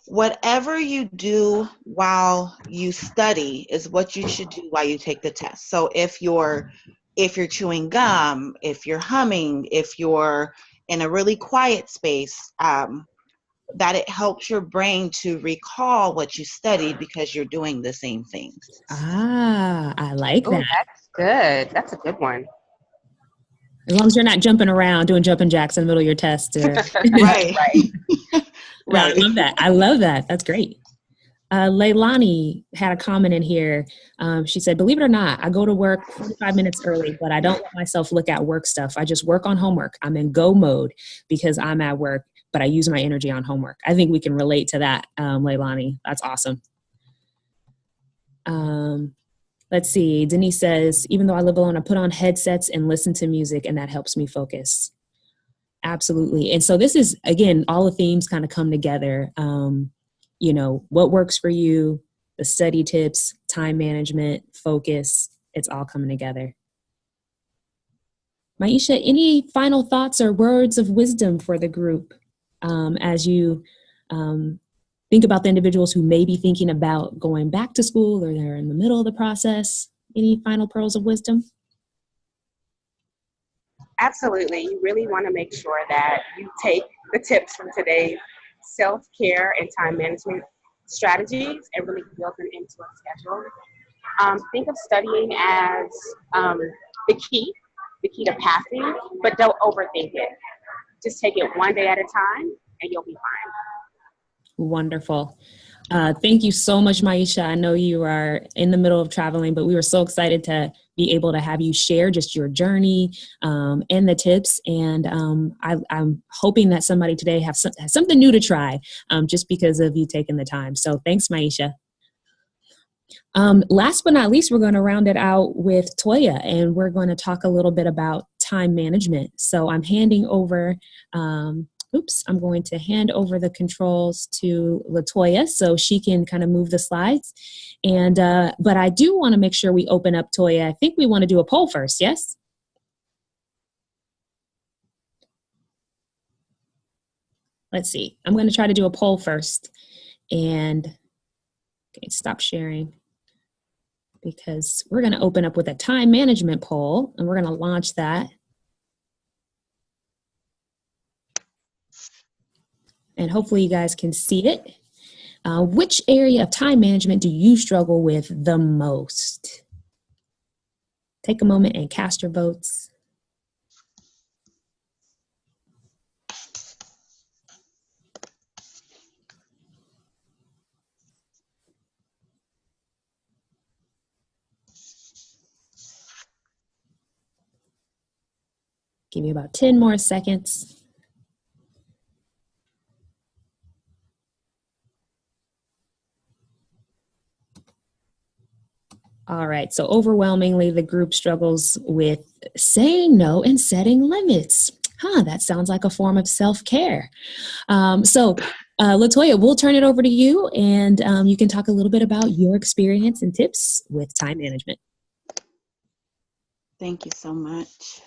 whatever you do while you study is what you should do while you take the test. So if you're if you're chewing gum, if you're humming, if you're in a really quiet space, that it helps your brain to recall what you studied because you're doing the same things. Ah, I like Oh, that. that's good. That's a good one. As long as you're not jumping around doing jumping jacks in the middle of your test. Or... Right. No, I Right. love that. I love that. That's great. Leilani had a comment in here. She said, believe it or not, I go to work 45 minutes early, but I don't let myself look at work stuff. I just work on homework. I'm in go mode because I'm at work, but I use my energy on homework. I think we can relate to that, Leilani. That's awesome. Let's see. Denise says, even though I live alone, I put on headsets and listen to music, and that helps me focus. Absolutely. And so this is, again, all the themes kind of come together. You know, what works for you, the study tips, time management, focus, it's all coming together. Maisha, any final thoughts or words of wisdom for the group as you think about the individuals who may be thinking about going back to school or they're in the middle of the process? Any final pearls of wisdom? Absolutely. You really want to make sure that you take the tips from today's self-care and time management strategies and really build them into a schedule. Think of studying as the key to passing, but don't overthink it. Just take it one day at a time and you'll be fine. Wonderful. Thank you so much, Maisha. I know you are in the middle of traveling, but we were so excited to be able to have you share just your journey and the tips. And I'm hoping that somebody today has something new to try just because of you taking the time. So thanks, Maisha. Last but not least, we're going to round it out with Toya, and we're going to talk a little bit about time management. So I'm handing over I'm going to hand over the controls to LaToya so she can kind of move the slides. And but I do want to make sure we open up, Toya. I think we want to do a poll first, yes? Let's see. I'm going to try to do a poll first. And okay, stop sharing, because we're going to open up with a time management poll, and we're going to launch that. And hopefully you guys can see it. Which area of time management do you struggle with the most? Take a moment and cast your votes. Give me about 10 more seconds. All right, so overwhelmingly, the group struggles with saying no and setting limits. That sounds like a form of self-care. LaToya, we'll turn it over to you, and you can talk a little bit about your experience and tips with time management. Thank you so much.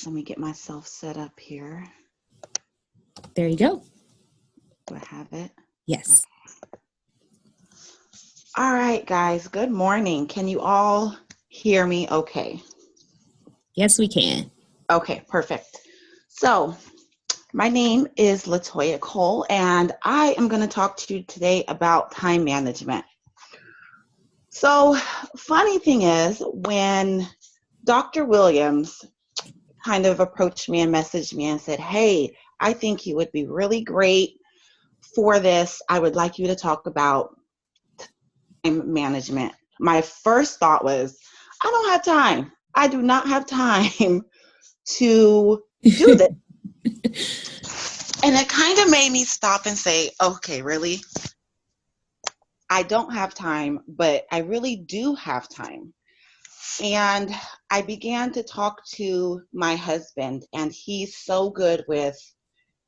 Let me get myself set up here. There you go. Do I have it? Yes. Okay. All right, guys, good morning. Can you all hear me okay? Yes, we can. Okay, perfect. So my name is LaToya Cole, and I am going to talk to you today about time management. So funny thing is, when Dr. Williams kind of approached me and messaged me and said, hey, I think you would be really great for this. I would like you to talk about time management. My first thought was, I don't have time. I do not have time to do this. And it kind of made me stop and say, okay, really? I don't have time, but I really do have time. And I began to talk to my husband, and he's so good with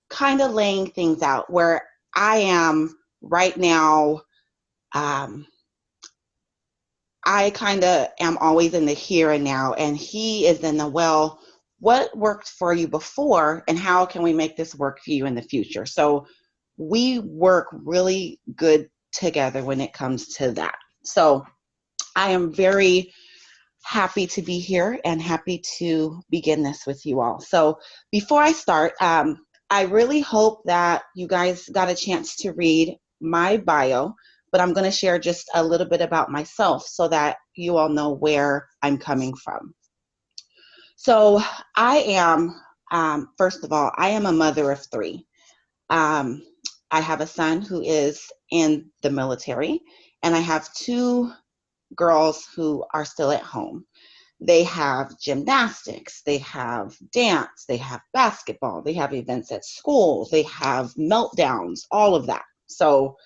kind of laying things out. Where I am right now, I kind of am always in the here and now, and he is in the, well, what worked for you before and how can we make this work for you in the future? So we work really good together when it comes to that. So I am very happy to be here and happy to begin this with you all. So before I start, I really hope that you guys got a chance to read my bio, but I'm going to share just a little bit about myself so that you all know where I'm coming from. So I am, first of all, I am a mother of three. I have a son who is in the military, and I have two girls who are still at home. They have gymnastics, they have dance, they have basketball, they have events at school, they have meltdowns, all of that. So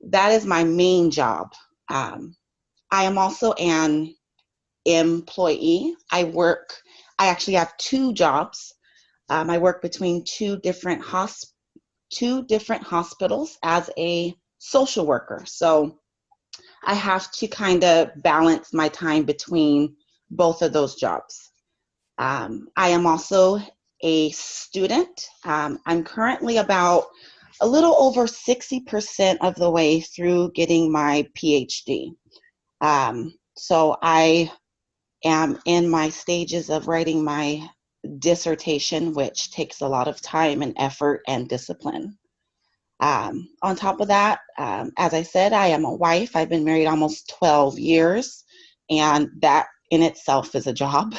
that is my main job. I am also an employee. I actually have two jobs. I work between two different hospitals as a social worker. So I have to kind of balance my time between both of those jobs. I am also a student. I'm currently about a little over 60% of the way through getting my PhD. So I am in my stages of writing my dissertation, which takes a lot of time and effort and discipline. On top of that, as I said, I am a wife. I've been married almost 12 years, and that in itself is a job.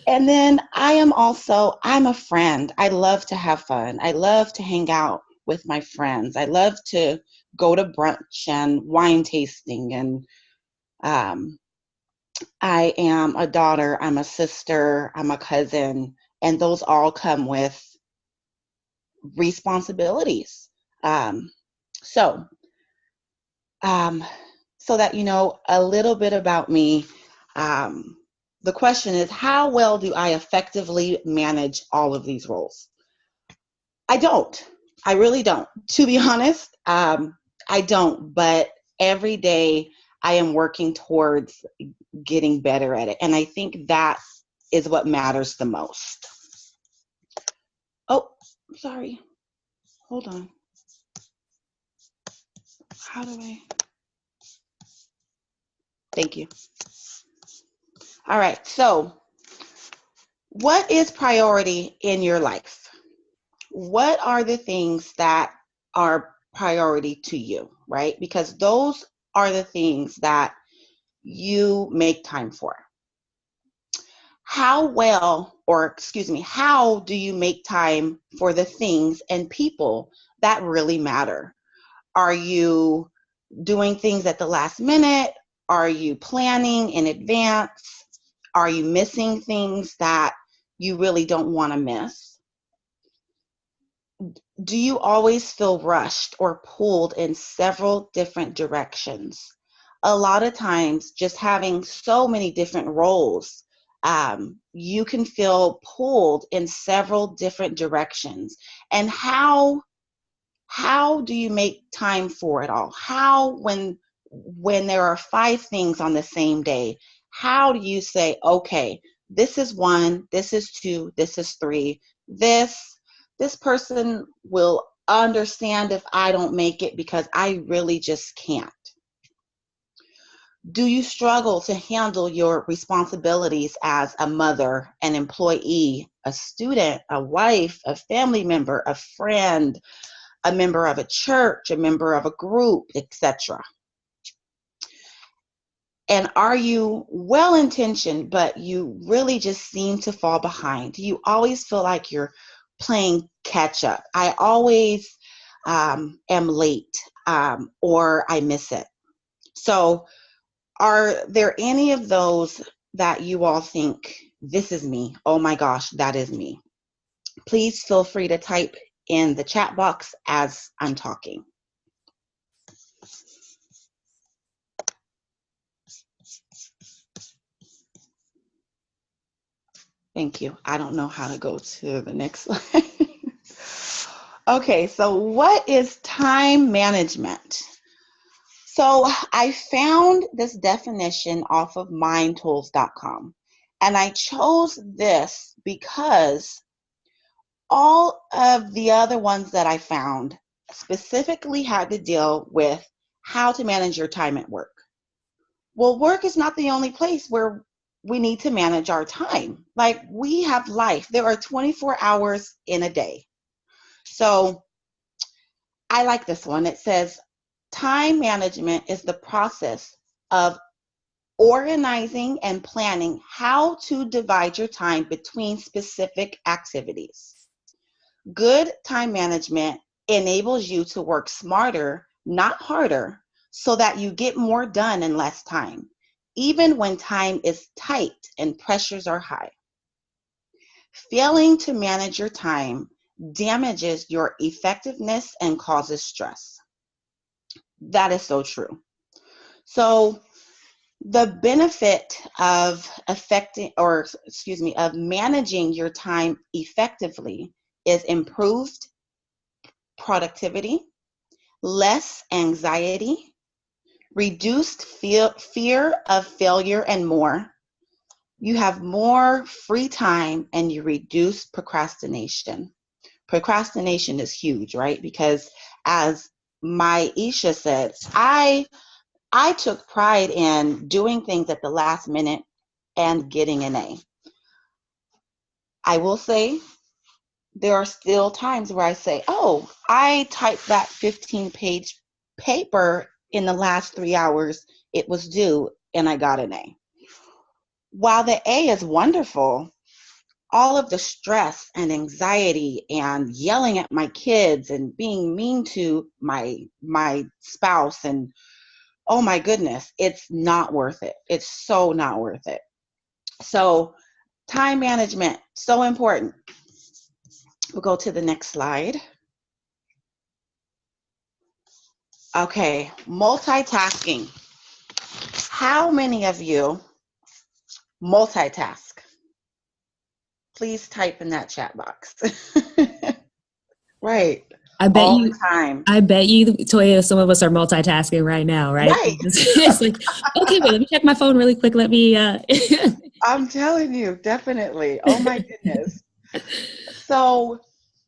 And then I'm a friend. I love to have fun. I love to hang out with my friends. I love to go to brunch and wine tasting. And I am a daughter, I'm a sister, I'm a cousin, and those all come with responsibilities. So that you know a little bit about me, the question is, how well do I effectively manage all of these roles? I don't. I really don't. To be honest, I don't. But every day I am working towards getting better at it. And I think that is what matters the most. Oh, sorry. Hold on. How do I? Thank you. All right. So what is priority in your life? What are the things that are priority to you, right? Because those are the things that you make time for. How do you make time for the things and people that really matter? Are you doing things at the last minute? Are you planning in advance? Are you missing things that you really don't want to miss? Do you always feel rushed or pulled in several different directions? A lot of times, just having so many different roles, you can feel pulled in several different directions. And how do you make time for it all? How, when there are 5 things on the same day, how do you say, okay, this is 1, this is 2, this is 3, this person will understand if I don't make it because I really just can't. Do you struggle to handle your responsibilities as a mother, an employee, a student, a wife, a family member, a friend, a member of a church, a member of a group, etc.? And are you well-intentioned, but you really just seem to fall behind? You always feel like you're playing catch up. I always am late, or I miss it. So are there any of those that you all think, this is me? Oh my gosh, that is me. Please feel free to type in the chat box as I'm talking. Thank you. I don't know how to go to the next slide. Okay, so what is time management? So I found this definition off of mindtools.com, and I chose this because all of the other ones that I found specifically had to deal with how to manage your time at work. Well, work is not the only place where we need to manage our time. Like, we have life. There are 24 hours in a day. So I like this one. It says, time management is the process of organizing and planning how to divide your time between specific activities. Good time management enables you to work smarter, not harder, so that you get more done in less time, even when time is tight and pressures are high. Failing to manage your time damages your effectiveness and causes stress. That is so true. So the benefit of of managing your time effectively is improved productivity, less anxiety, reduced fear of failure, and more. You have more free time and you reduce procrastination. Procrastination is huge, right? Because as my Isha said, I took pride in doing things at the last minute and getting an A. I will say there are still times where I say, oh, I typed that 15-page paper in the last 3 hours. It was due and I got an A. While the A is wonderful, all of the stress and anxiety and yelling at my kids and being mean to my spouse, and oh my goodness, it's not worth it. It's so not worth it. So time management, so important. We'll go to the next slide. Okay, multitasking. How many of you multitask? Please type in that chat box. Right. I bet All you, the time. I bet you, Toya, some of us are multitasking right now, right? Right. It's like, okay, wait, let me check my phone really quick. Let me, I'm telling you, definitely. Oh my goodness. So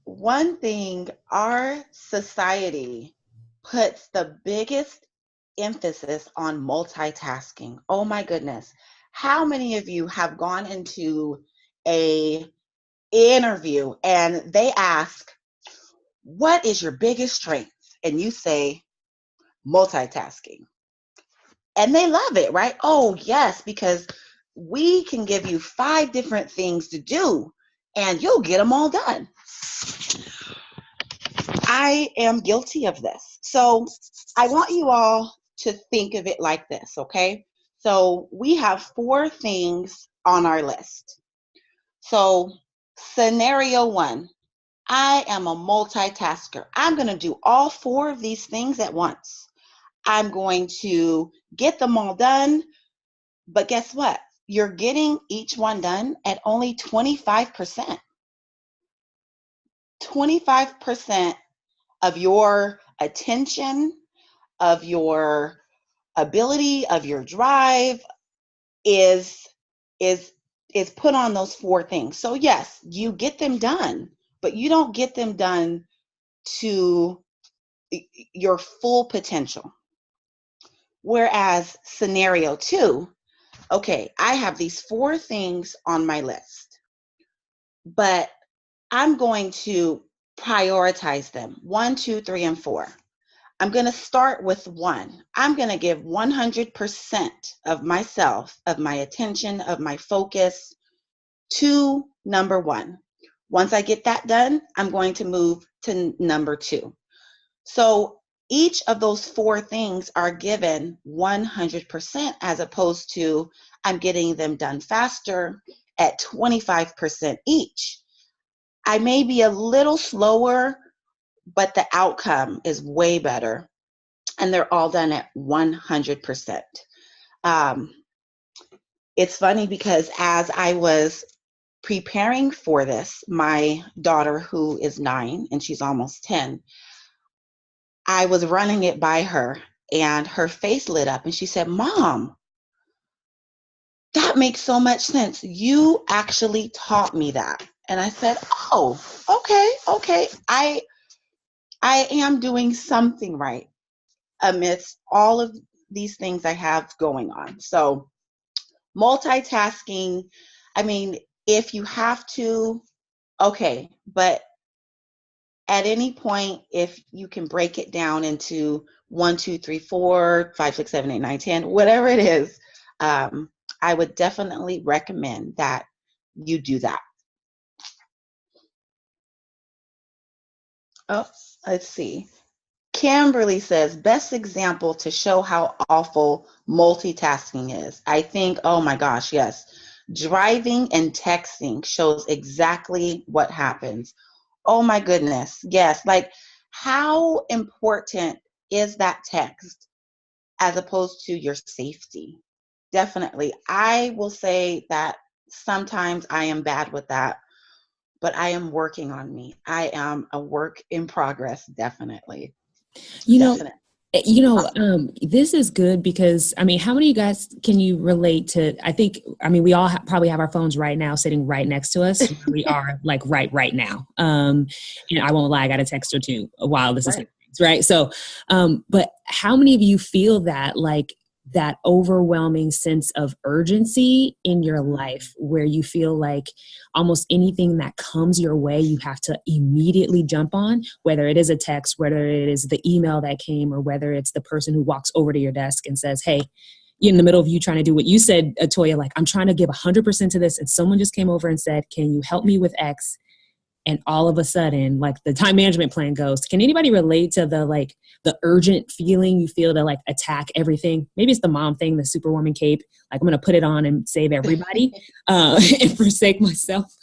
one thing, our society puts the biggest emphasis on multitasking. Oh my goodness. How many of you have gone into a interview and they ask, what is your biggest strength? And you say, multitasking. And they love it, right? Oh, yes, because we can give you 5 different things to do and you'll get them all done. I am guilty of this. So I want you all to think of it like this, okay? So we have 4 things on our list. So scenario 1, I am a multitasker. I'm going to do all 4 of these things at once. I'm going to get them all done. But guess what? You're getting each one done at only 25%. 25% of your attention, of your ability, of your drive is put on those 4 things. So yes, you get them done, but you don't get them done to your full potential. Whereas scenario 2, okay, I have these 4 things on my list, but I'm going to prioritize them, 1, 2, 3, and 4. I'm going to start with 1. I'm going to give 100% of myself, of my attention, of my focus to number 1. Once I get that done, I'm going to move to number 2. So each of those 4 things are given 100% as opposed to I'm getting them done faster at 25% each. I may be a little slower, but the outcome is way better. And they're all done at 100%. It's funny because as I was preparing for this, my daughter, who is 9 and she's almost 10, I was running it by her and her face lit up and she said, Mom, that makes so much sense. You actually taught me that. And I said, oh, okay. I am doing something right amidst all of these things I have going on. So multitasking, I mean, if you have to, okay, but at any point, if you can break it down into 1, 2, 3, 4, 5, 6, 7, 8, 9, 10, whatever it is, I would definitely recommend that you do that. Oh, let's see. Kimberly says, best example to show how awful multitasking is. I think, oh my gosh, yes. Driving and texting shows exactly what happens. Oh my goodness. Yes. Like, how important is that text as opposed to your safety? Definitely. I will say that sometimes I am bad with that, but I am working on me. I am a work in progress, definitely. You know, Definitely. This is good because, I mean, how many of you guys can you relate to? We all probably have our phones right now sitting right next to us. We are like right now. I won't lie, I got a text or two while this is happening, right? So, but how many of you feel that, like, that overwhelming sense of urgency in your life where you feel like almost anything that comes your way, you have to immediately jump on, whether it is a text, whether it is the email that came, or whether it's the person who walks over to your desk and says, hey, in the middle of you trying to do what you said, Toya, like, I'm trying to give 100% to this. And someone just came over and said, can you help me with X? And all of a sudden, like, the time management plan goes. Can anybody relate to the urgent feeling you feel to, like, attack everything? Maybe it's the mom thing, the superwoman cape. Like, I'm going to put it on and save everybody and forsake myself.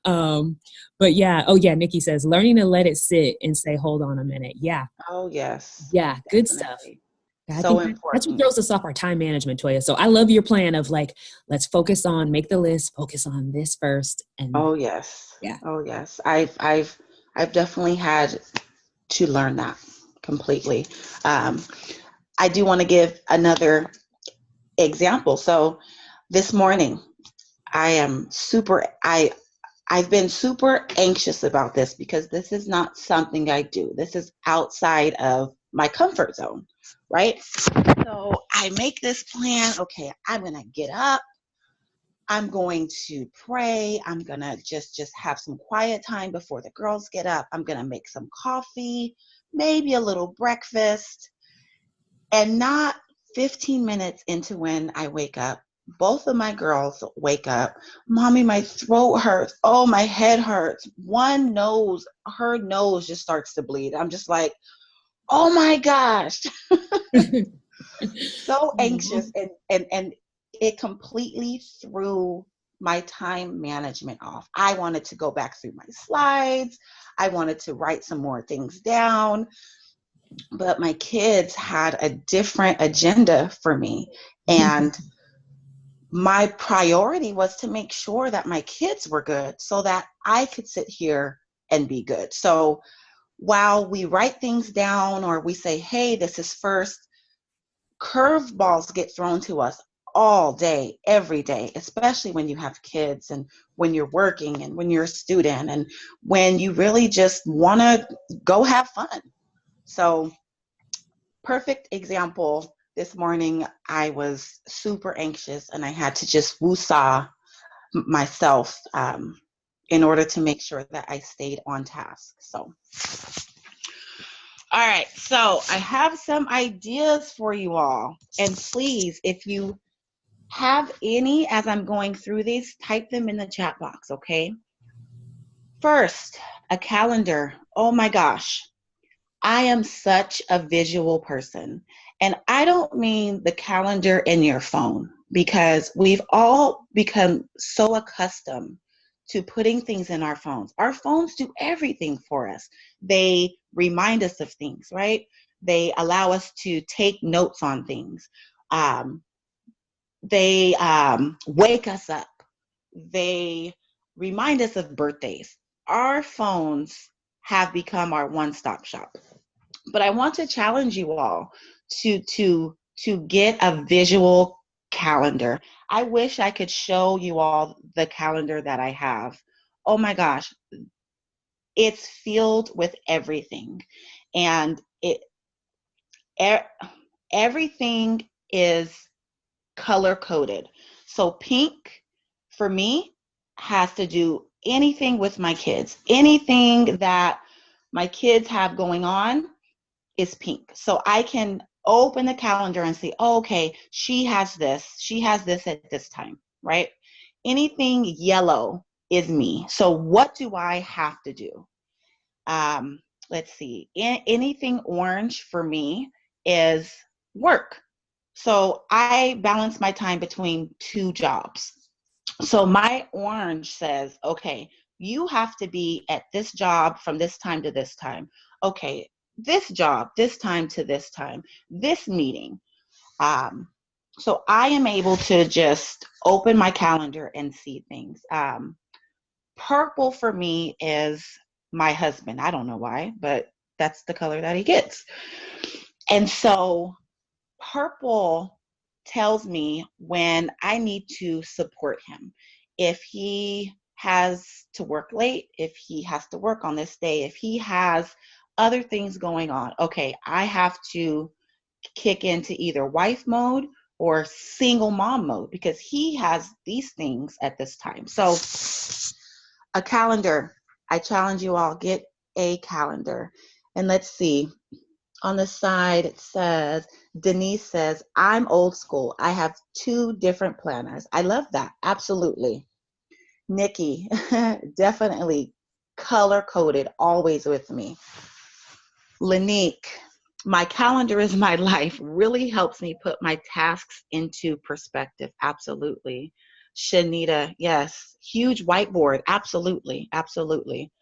But yeah. Oh yeah. Nikki says, learning to let it sit and say, hold on a minute. Yeah. Oh yes. Yeah. Good Definitely. stuff. I So think important. that's what throws us off our time management, Toya. So I love your plan of, like, let's focus on, make the list, focus on this first. And oh yes. yeah. Oh yes. I've definitely had to learn that completely. I do want to give another example. So this morning, I've been super anxious about this because this is not something I do. This is outside of my comfort zone, right? So I make this plan. Okay, I'm going to get up. I'm going to pray. I'm going to just have some quiet time before the girls get up. I'm going to make some coffee, maybe a little breakfast. And not 15 minutes into when I wake up, both of my girls wake up. Mommy, my throat hurts. Oh, my head hurts. Her nose just starts to bleed. I'm just like, oh my gosh. So anxious, and it completely threw my time management off. I wanted to go back through my slides. I wanted to write some more things down. But my kids had a different agenda for me. And my priority was to make sure that my kids were good so that I could sit here and be good. So while we write things down or we say, hey, this is first, curveballs get thrown to us all day, every day, especially when you have kids and when you're working and when you're a student and when you really just want to go have fun. So perfect example, this morning I was super anxious and I had to just woo-saw myself in order to make sure that I stayed on task. So, all right, so I have some ideas for you all. And please, if you have any as I'm going through these, type them in the chat box, okay? First, a calendar. Oh my gosh. I am such a visual person. And I don't mean the calendar in your phone, because we've all become so accustomed to putting things in our phones. Our phones do everything for us. They remind us of things, right? They allow us to take notes on things. They wake us up. They remind us of birthdays. Our phones have become our one-stop shop. But I want to challenge you all to get a visual calendar. I wish I could show you all the calendar that I have. Oh my gosh, it's filled with everything. And everything is color coded. So pink for me has to do anything with my kids. Anything that my kids have going on is pink. So I can open the calendar and see, oh, okay, she has this at this time, right? Anything yellow is me. So what do I have to do? Let's see. Anything orange for me is work. So I balance my time between 2 jobs. So my orange says, okay, you have to be at this job from this time to this time. Okay, this job, this time to this time, this meeting. So I am able to just open my calendar and see things. Purple for me is my husband. I don't know why, but that's the color that he gets. And so purple tells me when I need to support him. If he has to work late, if he has to work on this day, if he has other things going on, okay, I have to kick into either wife mode or single mom mode because he has these things at this time. So a calendar, I challenge you all, get a calendar. And let's see. On the side, it says, Denise says, I'm old school. I have 2 different planners. I love that. Absolutely. Nikki, definitely color coded, always with me. Lanique, my calendar is my life. Really helps me put my tasks into perspective. Absolutely. Shanita, yes. Huge whiteboard. Absolutely. Absolutely.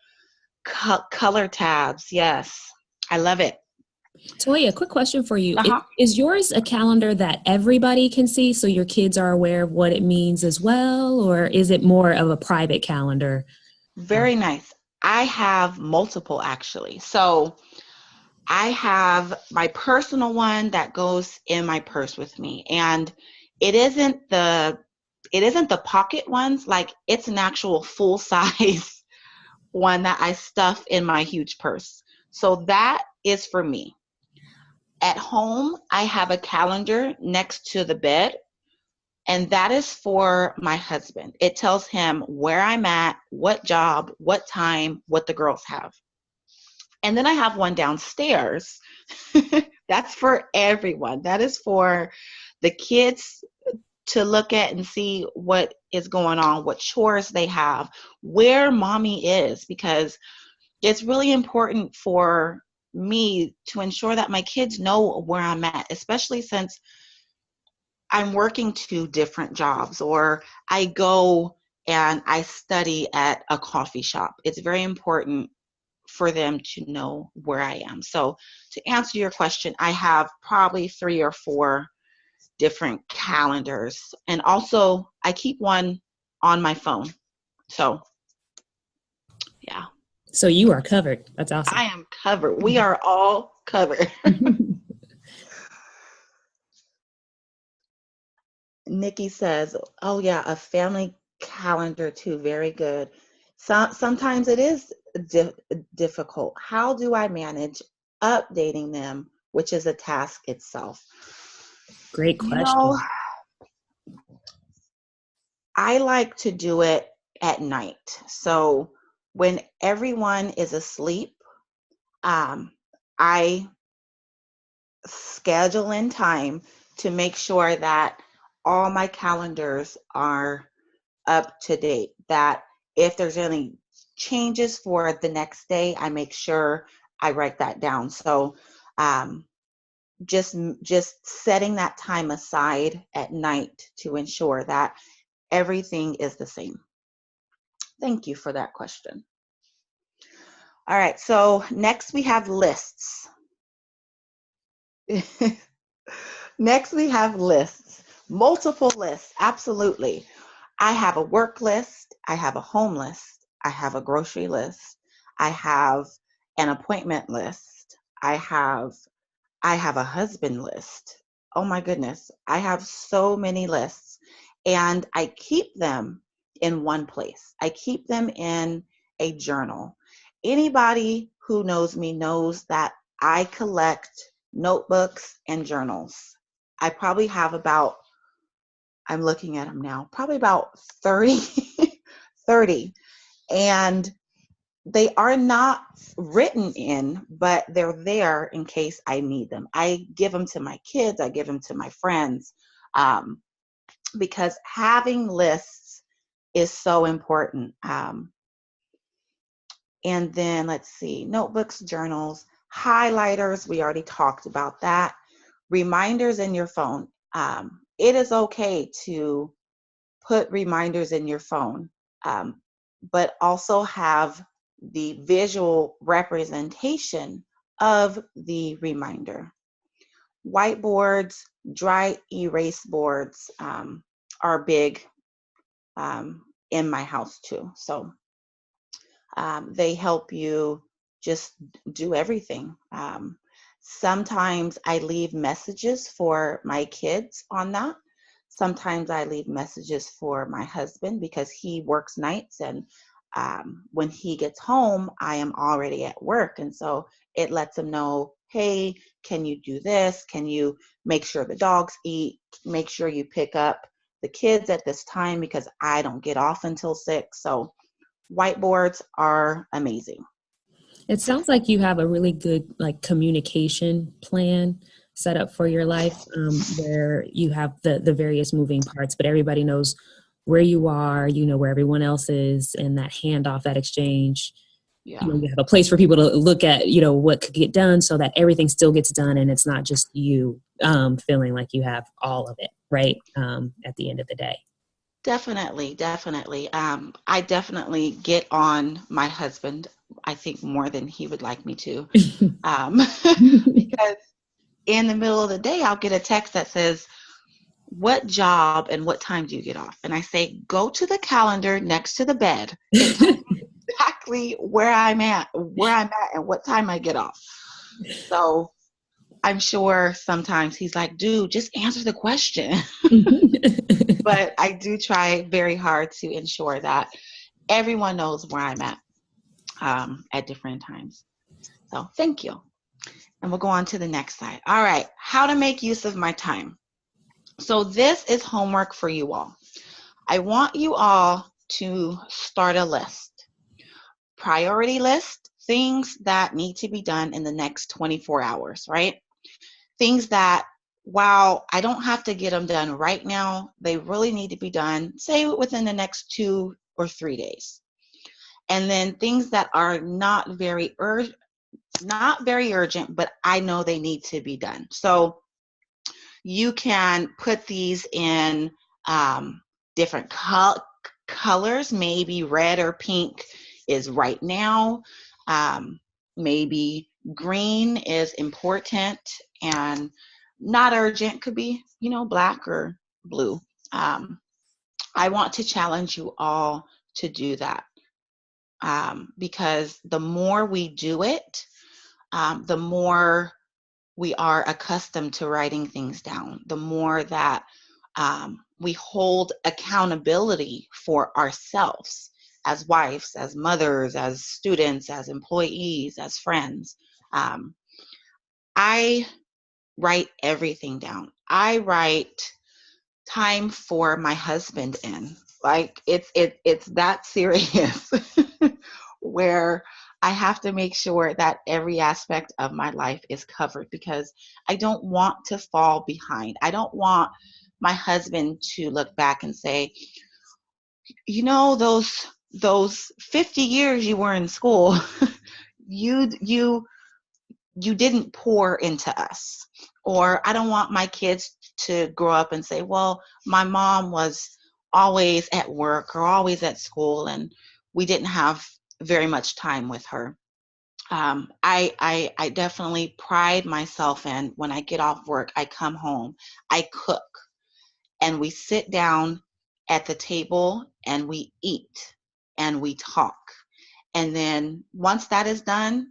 Color tabs. Yes. I love it. Toya, quick question for you. Uh-huh. Is yours a calendar that everybody can see so your kids are aware of what it means as well? Or is it more of a private calendar? Very nice. I have multiple actually. So I have my personal one that goes in my purse with me. And it isn't the pocket ones, like it's an actual full size one that I stuff in my huge purse. So that is for me. At home, I have a calendar next to the bed, and that is for my husband. It tells him where I'm at, what job, what time, what the girls have. And then I have one downstairs. That's for everyone. That is for the kids to look at and see what is going on, what chores they have, where mommy is, because it's really important for me to ensure that my kids know where I'm at, especially since I'm working 2 different jobs, or I go and I study at a coffee shop. It's very important for them to know where I am. So to answer your question, I have probably 3 or 4 different calendars. And also I keep one on my phone. So yeah. So you are covered. That's awesome. I am covered. We are all covered. Nikki says, oh yeah, a family calendar too. Very good. Sometimes it is difficult. How do I manage updating them, which is a task itself? Great question. You know, I like to do it at night. So when everyone is asleep, I schedule in time to make sure that all my calendars are up to date, that if there's any changes for the next day, I make sure I write that down. So just setting that time aside at night to ensure that everything is the same. Thank you for that question. All right, so next we have lists. Next we have lists, multiple lists, absolutely. I have a work list, I have a home list, I have a grocery list, I have an appointment list, I have a husband list. Oh my goodness, I have so many lists, and I keep them in one place. I keep them in a journal. Anybody who knows me knows that I collect notebooks, and journals. I probably have about, I'm looking at them now, probably about 30, 30. And they are not written in, but they're there in case I need them. I give them to my kids. I give them to my friends, because having lists is so important. And then let's see, notebooks, journals, highlighters. We already talked about that. Reminders in your phone. It is okay to put reminders in your phone, but also have the visual representation of the reminder. Whiteboards, dry erase boards are big in my house too. So they help you just do everything. Sometimes I leave messages for my kids on that. Sometimes I leave messages for my husband because he works nights, and when he gets home, I am already at work. And so it lets him know, hey, can you do this? Can you make sure the dogs eat? Make sure you pick up the kids at this time because I don't get off until 6. So whiteboards are amazing. It sounds like you have a really good like communication plan set up for your life, where you have the various moving parts, but everybody knows where you are, you know where everyone else is, and that handoff, that exchange. Yeah. You have a place for people to look at, what could get done so that everything still gets done and it's not just you feeling like you have all of it, right? At the end of the day. Definitely, definitely. I definitely get on my husband, I think, more than he would like me to. Because in the middle of the day, I'll get a text that says, what job and what time do you get off? And I say, go to the calendar next to the bed and tell me exactly where I'm at and what time I get off. So I'm sure sometimes he's like, dude, just answer the question. But I do try very hard to ensure that everyone knows where I'm at different times. So thank you. And we'll go on to the next slide. All right, how to make use of my time. So this is homework for you all. I want you all to start a list. Priority list, things that need to be done in the next 24 hours, right? Things that, while I don't have to get them done right now, they really need to be done, say, within the next 2 or 3 days. And then things that are not very urgent, but I know they need to be done. So you can put these in different colors. Maybe red or pink is right now. Maybe green is important and not urgent. Could be, black or blue. I want to challenge you all to do that, because the more we do it, the more we are accustomed to writing things down, the more that we hold accountability for ourselves as wives, as mothers, as students, as employees, as friends. I write everything down. I write time for my husband in. Like it's that serious where I have to make sure that every aspect of my life is covered, because I don't want to fall behind. I don't want my husband to look back and say, those 50 years you were in school, you didn't pour into us. Or I don't want my kids to grow up and say, well, my mom was always at work or always at school and we didn't have very much time with her. I definitely pride myself in, when I get off work, I come home, I cook, and we sit down at the table and we eat and we talk. And then once that is done,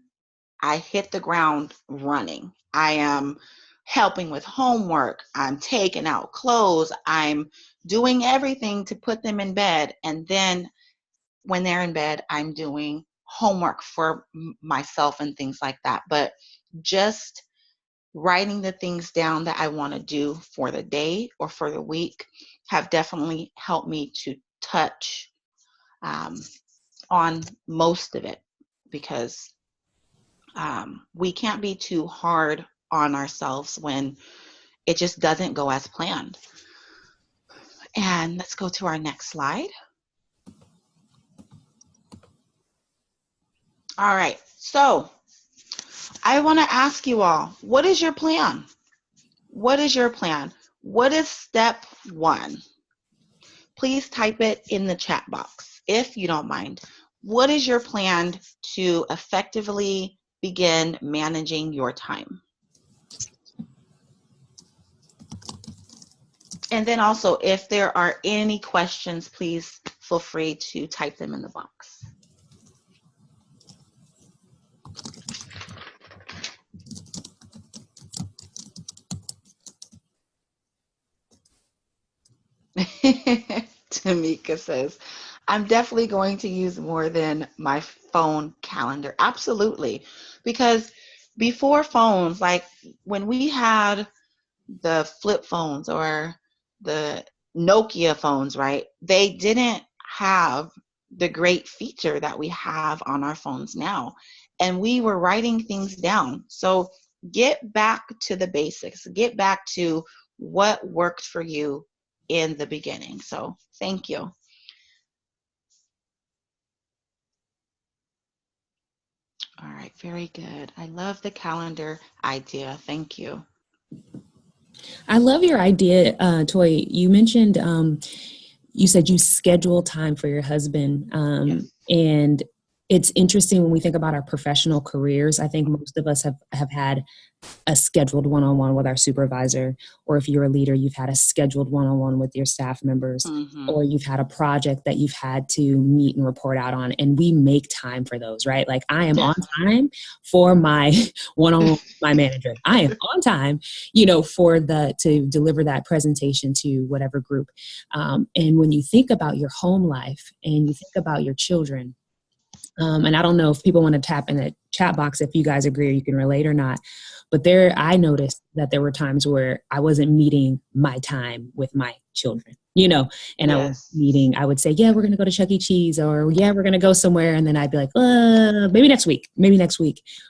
I hit the ground running. I am helping with homework. I'm taking out clothes. I'm doing everything to put them in bed. And then when they're in bed, I'm doing homework for myself and things like that. But just writing the things down that I want to do for the day or for the week have definitely helped me to touch on most of it, because we can't be too hard on ourselves when it just doesn't go as planned. And let's go to our next slide. All right, so I want to ask you all, what is your plan? What is your plan? What is step one? Please type it in the chat box if you don't mind. What is your plan to effectively begin managing your time? And then also, if there are any questions, please feel free to type them in the box. Tamika says, I'm definitely going to use more than my phone calendar. Absolutely. Because before phones, like when we had the flip phones or the Nokia phones, right? They didn't have the great feature that we have on our phones now. And we were writing things down. So get back to the basics. Get back to what worked for you in the beginning. So thank you. All right, very good. I love the calendar idea. Thank you. I love your idea, Toy. You mentioned, you said you schedule time for your husband. Yes. And it's interesting when we think about our professional careers. I think most of us have had a scheduled one-on-one with our supervisor, or if you're a leader, you've had a scheduled one-on-one with your staff members, or you've had a project that you've had to meet and report out on, and we make time for those, right? Like I am on time for my one-on-one with my manager. I am on time, to deliver that presentation to whatever group. And when you think about your home life and you think about your children, and I don't know if people want to tap in the chat box if you guys agree or you can relate or not, but I noticed that there were times where I wasn't meeting my time with my children, and Yes. I would say, yeah, we're going to go to Chuck E. Cheese, or yeah, we're going to go somewhere. And then I'd be like, maybe next week,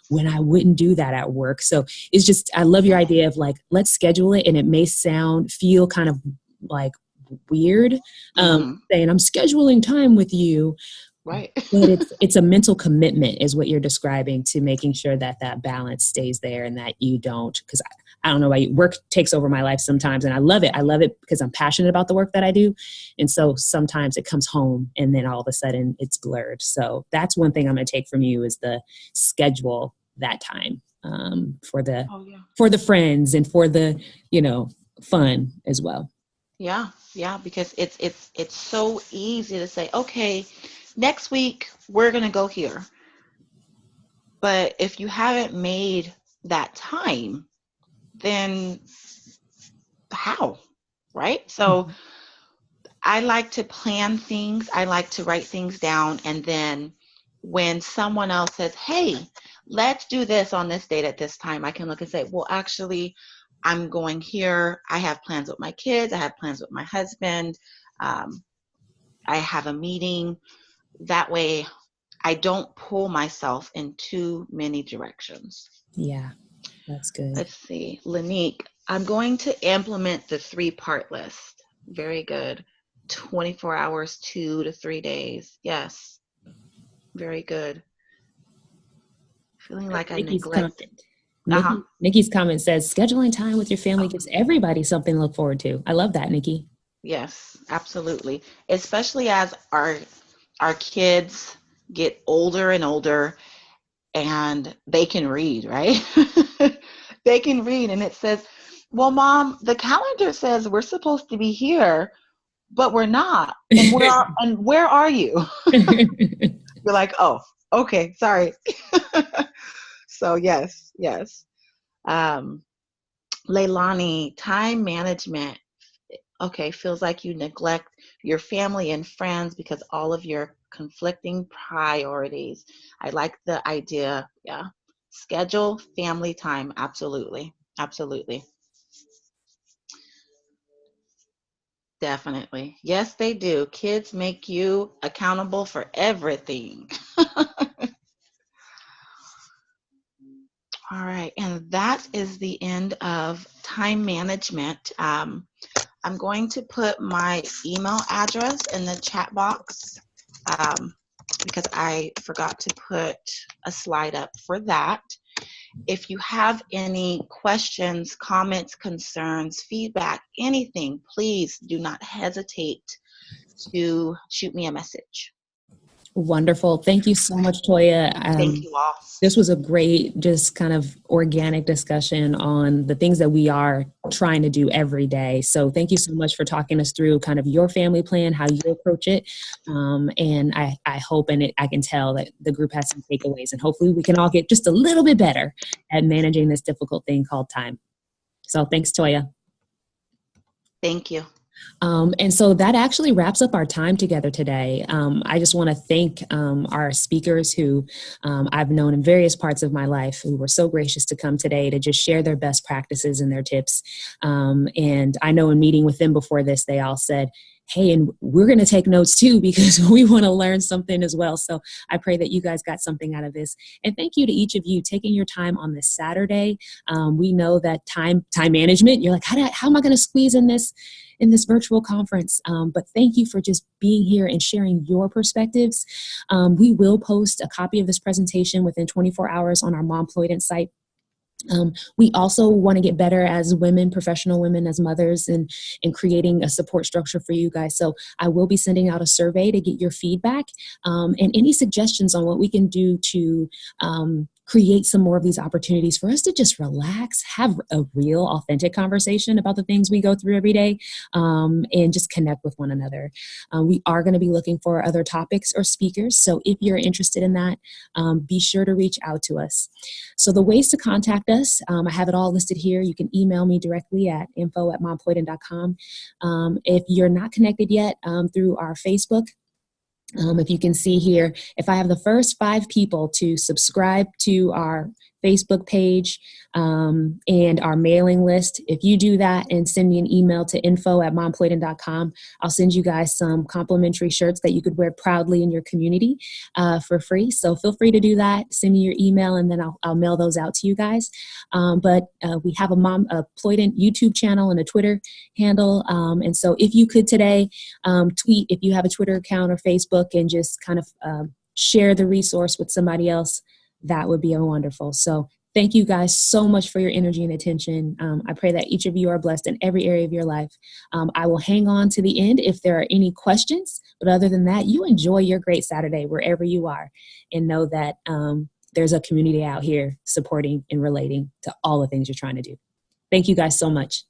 when I wouldn't do that at work. So it's just, I love your idea of like, let's schedule it. And it may feel kind of like weird, saying I'm scheduling time with you. Right. But it's a mental commitment is what you're describing, to making sure that balance stays there and that you don't, because I don't know why work takes over my life sometimes, and I love it. I love it because I'm passionate about the work that I do. And so sometimes it comes home and then all of a sudden it's blurred. So that's one thing I'm going to take from you is the schedule that time for the friends and for the, fun as well. Yeah, because it's so easy to say, okay, next week we're going to go here. But if you haven't made that time, then how, right? So I like to plan things. I like to write things down. And then when someone else says, hey, let's do this on this date at this time, I can look and say, well, actually, I'm going here. I have plans with my kids. I have plans with my husband. I have a meeting. That way, I don't pull myself in too many directions. Yeah, that's good. Let's see. Lanique, I'm going to implement the 3-part list. Very good. 24 hours, 2 to 3 days. Yes. Very good. Feeling like Nikki's I neglected. Nikki's comment says, scheduling time with your family gives everybody something to look forward to. I love that, Nikki. Yes, absolutely. Especially as our kids get older and older and they can read, right? They can read and it says, well, Mom, the calendar says we're supposed to be here, but we're not. And where are you? You're like, oh, okay, sorry. So yes. Leilani, time management. Okay, feels like you neglect your family and friends because all of your conflicting priorities. I like the idea. Yeah. Schedule family time. Absolutely. Absolutely. Definitely. Yes, they do. Kids make you accountable for everything. All right, and that is the end of time management. I'm going to put my email address in the chat box because I forgot to put a slide up for that. If you have any questions, comments, concerns, feedback, anything, please do not hesitate to shoot me a message. Wonderful. Thank you so much, Toya. Thank you all. This was a great, just kind of organic discussion on the things that we are trying to do every day. So thank you so much for talking us through kind of your family plan, how you approach it. And I hope I can tell that the group has some takeaways, and hopefully we can all get just a little bit better at managing this difficult thing called time. So thanks, Toya. Thank you. And so that actually wraps up our time together today. I just want to thank our speakers who I've known in various parts of my life, who were so gracious to come today to just share their best practices and their tips. And I know in meeting with them before this, they all said, hey, and we're going to take notes too, because we want to learn something as well. So I pray that you guys got something out of this. And thank you to each of you taking your time on this Saturday. We know that time management, you're like, how am I going to squeeze in this virtual conference? But thank you for just being here and sharing your perspectives. We will post a copy of this presentation within 24 hours on our Momploydent site. We also want to get better as women, professional women, as mothers, and creating a support structure for you guys. So I will be sending out a survey to get your feedback and any suggestions on what we can do to create some more of these opportunities for us to just relax, have a real authentic conversation about the things we go through every day, and just connect with one another. We are going to be looking for other topics or speakers. So if you're interested in that, be sure to reach out to us. So the ways to contact us, I have it all listed here. You can email me directly at info@momploydent.com. If you're not connected yet through our Facebook, if you can see here, if I have the first 5 people to subscribe to our Facebook page and our mailing list, if you do that and send me an email to info@momploydent.com, I'll send you guys some complimentary shirts that you could wear proudly in your community for free. So feel free to do that. Send me your email and then I'll mail those out to you guys. But we have a Momploydent YouTube channel and a Twitter handle. And so if you could today tweet, if you have a Twitter account or Facebook, and just kind of share the resource with somebody else, that would be wonderful. So thank you guys so much for your energy and attention. I pray that each of you are blessed in every area of your life. I will hang on to the end if there are any questions, but other than that, you enjoy your great Saturday wherever you are, and know that there's a community out here supporting and relating to all the things you're trying to do. Thank you guys so much.